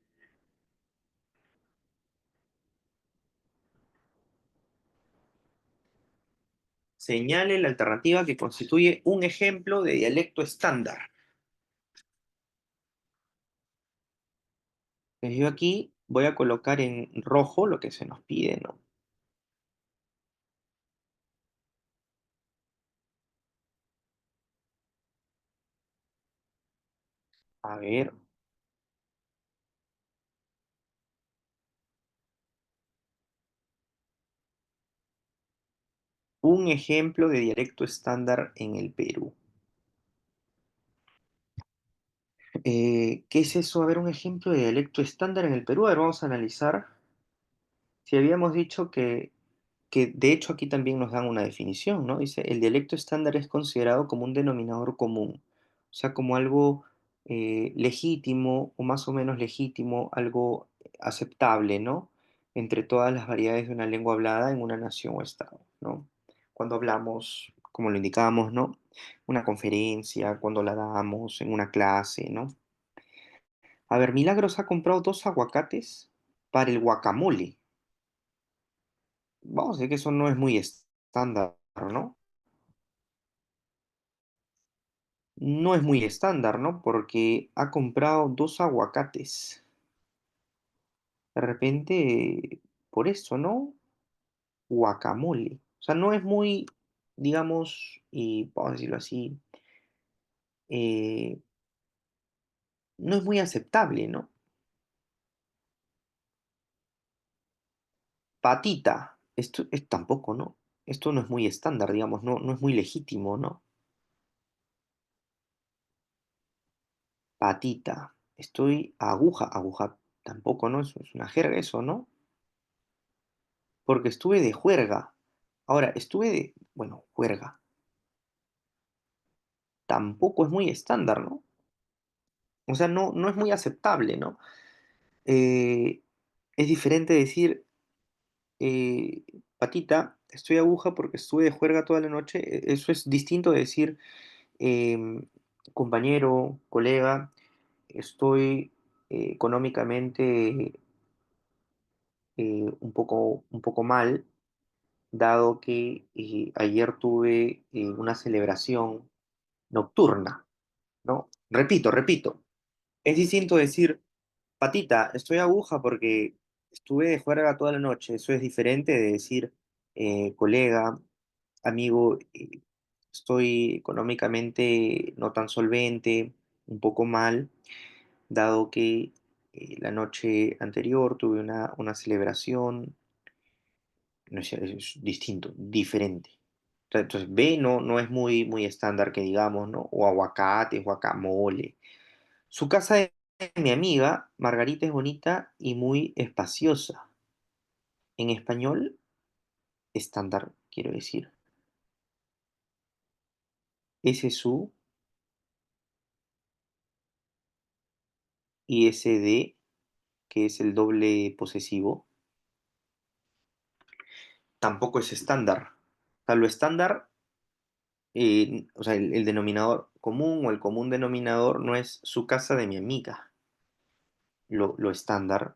Señale la alternativa que constituye un ejemplo de dialecto estándar. Yo aquí voy a colocar en rojo lo que se nos pide, ¿no? A ver, un ejemplo de dialecto estándar en el Perú. ¿Qué es eso? A ver, un ejemplo de dialecto estándar en el Perú. A ver, vamos a analizar. Si habíamos dicho que de hecho aquí también nos dan una definición, ¿no? Dice, el dialecto estándar es considerado como un denominador común, o sea, como algo legítimo o más o menos legítimo, algo aceptable, ¿no? Entre todas las variedades de una lengua hablada en una nación o estado, ¿no? Cuando hablamos, como lo indicábamos, ¿no? Una conferencia, cuando la damos en una clase, ¿no? A ver, Milagros ha comprado 2 aguacates para el guacamole. Vamos a decir que eso no es muy estándar, ¿no? No es muy estándar, ¿no? Porque ha comprado 2 aguacates. De repente, por eso, ¿no? Guacamole. O sea, no es muy, digamos, y vamos a decirlo así, eh, no es muy aceptable, ¿no? Patita. Esto es tampoco, ¿no? Esto no es muy estándar, digamos, no es muy legítimo, ¿no? Patita. Estoy aguja. Aguja tampoco, ¿no? Eso es una jerga, eso, ¿no? Porque estuve de juerga. Ahora, bueno, juerga. Tampoco es muy estándar, ¿no? O sea, no es muy aceptable, ¿no? Eh, es diferente decir, eh, patita, estoy aguja porque estuve de juerga toda la noche. Eso es distinto de decir, em, compañero, colega, estoy económicamente un poco mal, dado que ayer tuve una celebración nocturna, ¿no? Repito, es distinto decir, patita, estoy aguja porque estuve de juerga toda la noche. Eso es diferente de decir, colega, amigo, estoy económicamente no tan solvente, un poco mal, dado que la noche anterior tuve una celebración. No es distinto, diferente. Entonces, B no es muy estándar que digamos, ¿no? O aguacate, guacamole. Su casa de mi amiga, Margarita, es bonita y muy espaciosa. En español, estándar, quiero decir. Ese su y ese de, que es el doble posesivo, tampoco es estándar. O sea, lo estándar O sea, el denominador común o el común denominador no es su casa de mi amiga. Lo estándar,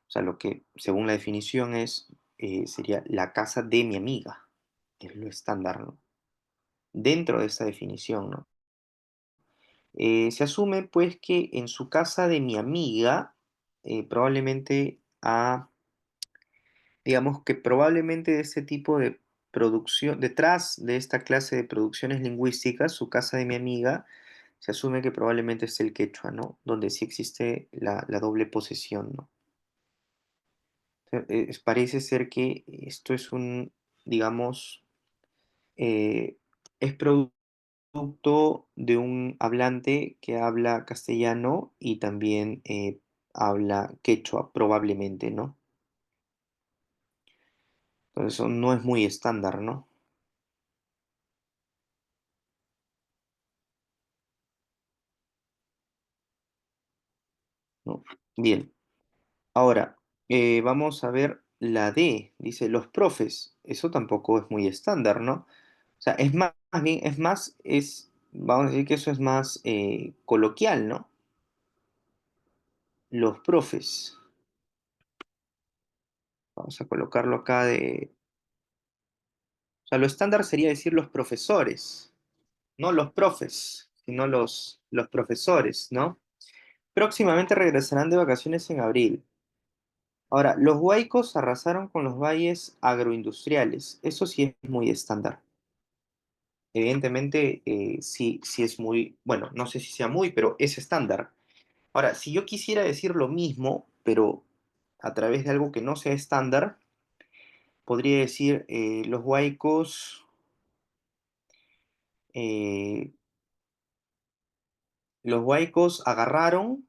o sea, lo que según la definición es, sería la casa de mi amiga. Es lo estándar, ¿no? Dentro de esa definición, ¿no? Se asume pues que en su casa de mi amiga probablemente digamos que probablemente de este tipo de producción, detrás de esta clase de producciones lingüísticas, su casa de mi amiga, se asume que probablemente es el quechua, ¿no? Donde sí existe la doble posesión, ¿no? Parece ser que esto es digamos, eh, es producto de un hablante que habla castellano y también habla quechua, probablemente, ¿no? Entonces eso no es muy estándar, ¿no? ¿No? Bien, ahora vamos a ver la D, dice los profes, eso tampoco es muy estándar, ¿no? O sea, más bien, vamos a decir que eso es más coloquial, ¿no? Los profes, vamos a colocarlo acá o sea, lo estándar sería decir los profesores, no los profes, sino los profesores, ¿no? Próximamente regresarán de vacaciones en abril. Ahora, los huaicos arrasaron con los valles agroindustriales. Eso sí es muy estándar. Evidentemente, sí, sí es muy, bueno, no sé si sea muy, pero es estándar. Ahora, si yo quisiera decir lo mismo, pero a través de algo que no sea estándar, podría decir eh, los huaicos agarraron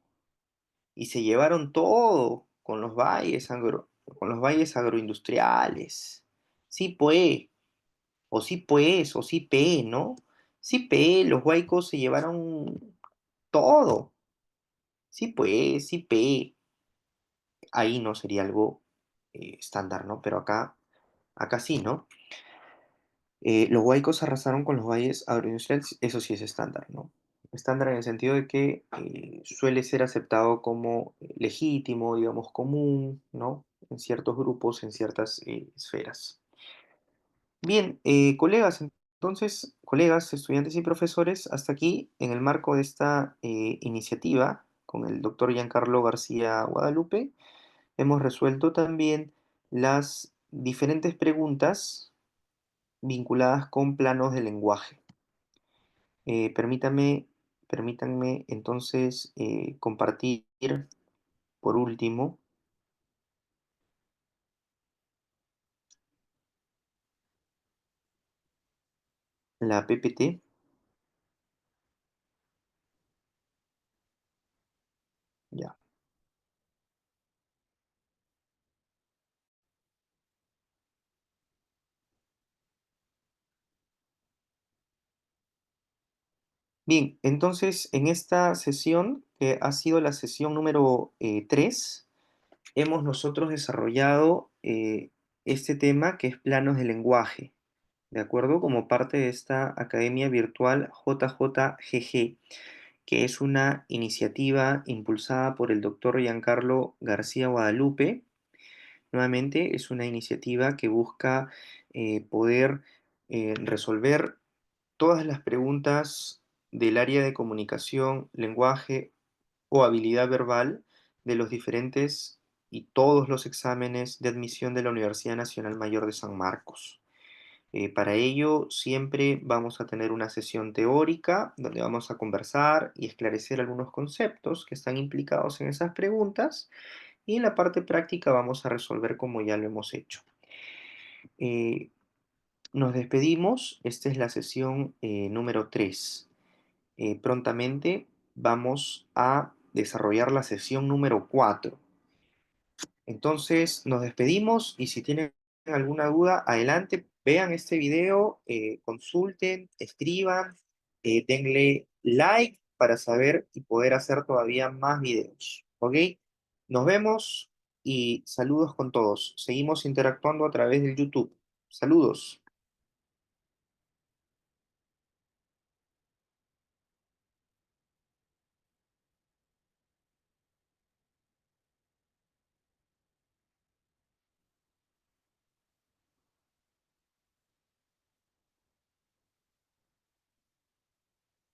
y se llevaron todo con los valles agroindustriales. Sí, pues, o sí, pues, o sí, pe, ¿no? Sí, pe, los huaicos se llevaron todo. Sí, pues, sí, pe. Ahí no sería algo estándar, ¿no? Pero acá sí, ¿no? Los huaicos arrasaron con los valles agroindustriales, eso sí es estándar, ¿no? Estándar en el sentido de que suele ser aceptado como legítimo, digamos, común, ¿no? En ciertos grupos, en ciertas esferas. Bien, colegas, entonces, colegas, estudiantes y profesores, hasta aquí, en el marco de esta iniciativa, con el doctor Giancarlo García Guadalupe, hemos resuelto también las diferentes preguntas vinculadas con planos de lenguaje. Eh, permítame, permítanme entonces compartir por último la PPT. Ya. Bien, entonces en esta sesión, que ha sido la sesión número 3, hemos nosotros desarrollado este tema que es planos de lenguaje, ¿de acuerdo? Como parte de esta academia virtual JJGG, que es una iniciativa impulsada por el doctor Giancarlo García Guadalupe. Nuevamente, es una iniciativa que busca poder resolver todas las preguntas del área de comunicación, lenguaje o habilidad verbal de los diferentes y todos los exámenes de admisión de la Universidad Nacional Mayor de San Marcos. Para ello, siempre vamos a tener una sesión teórica donde vamos a conversar y esclarecer algunos conceptos que están implicados en esas preguntas, y en la parte práctica vamos a resolver como ya lo hemos hecho. Eh, Nos despedimos. Esta es la sesión número 3. Prontamente vamos a desarrollar la sesión número 4. Entonces nos despedimos y si tienen alguna duda, adelante, vean este video, consulten, escriban, denle like para saber y poder hacer todavía más videos. ¿Ok? Nos vemos y saludos con todos. Seguimos interactuando a través del YouTube. Saludos.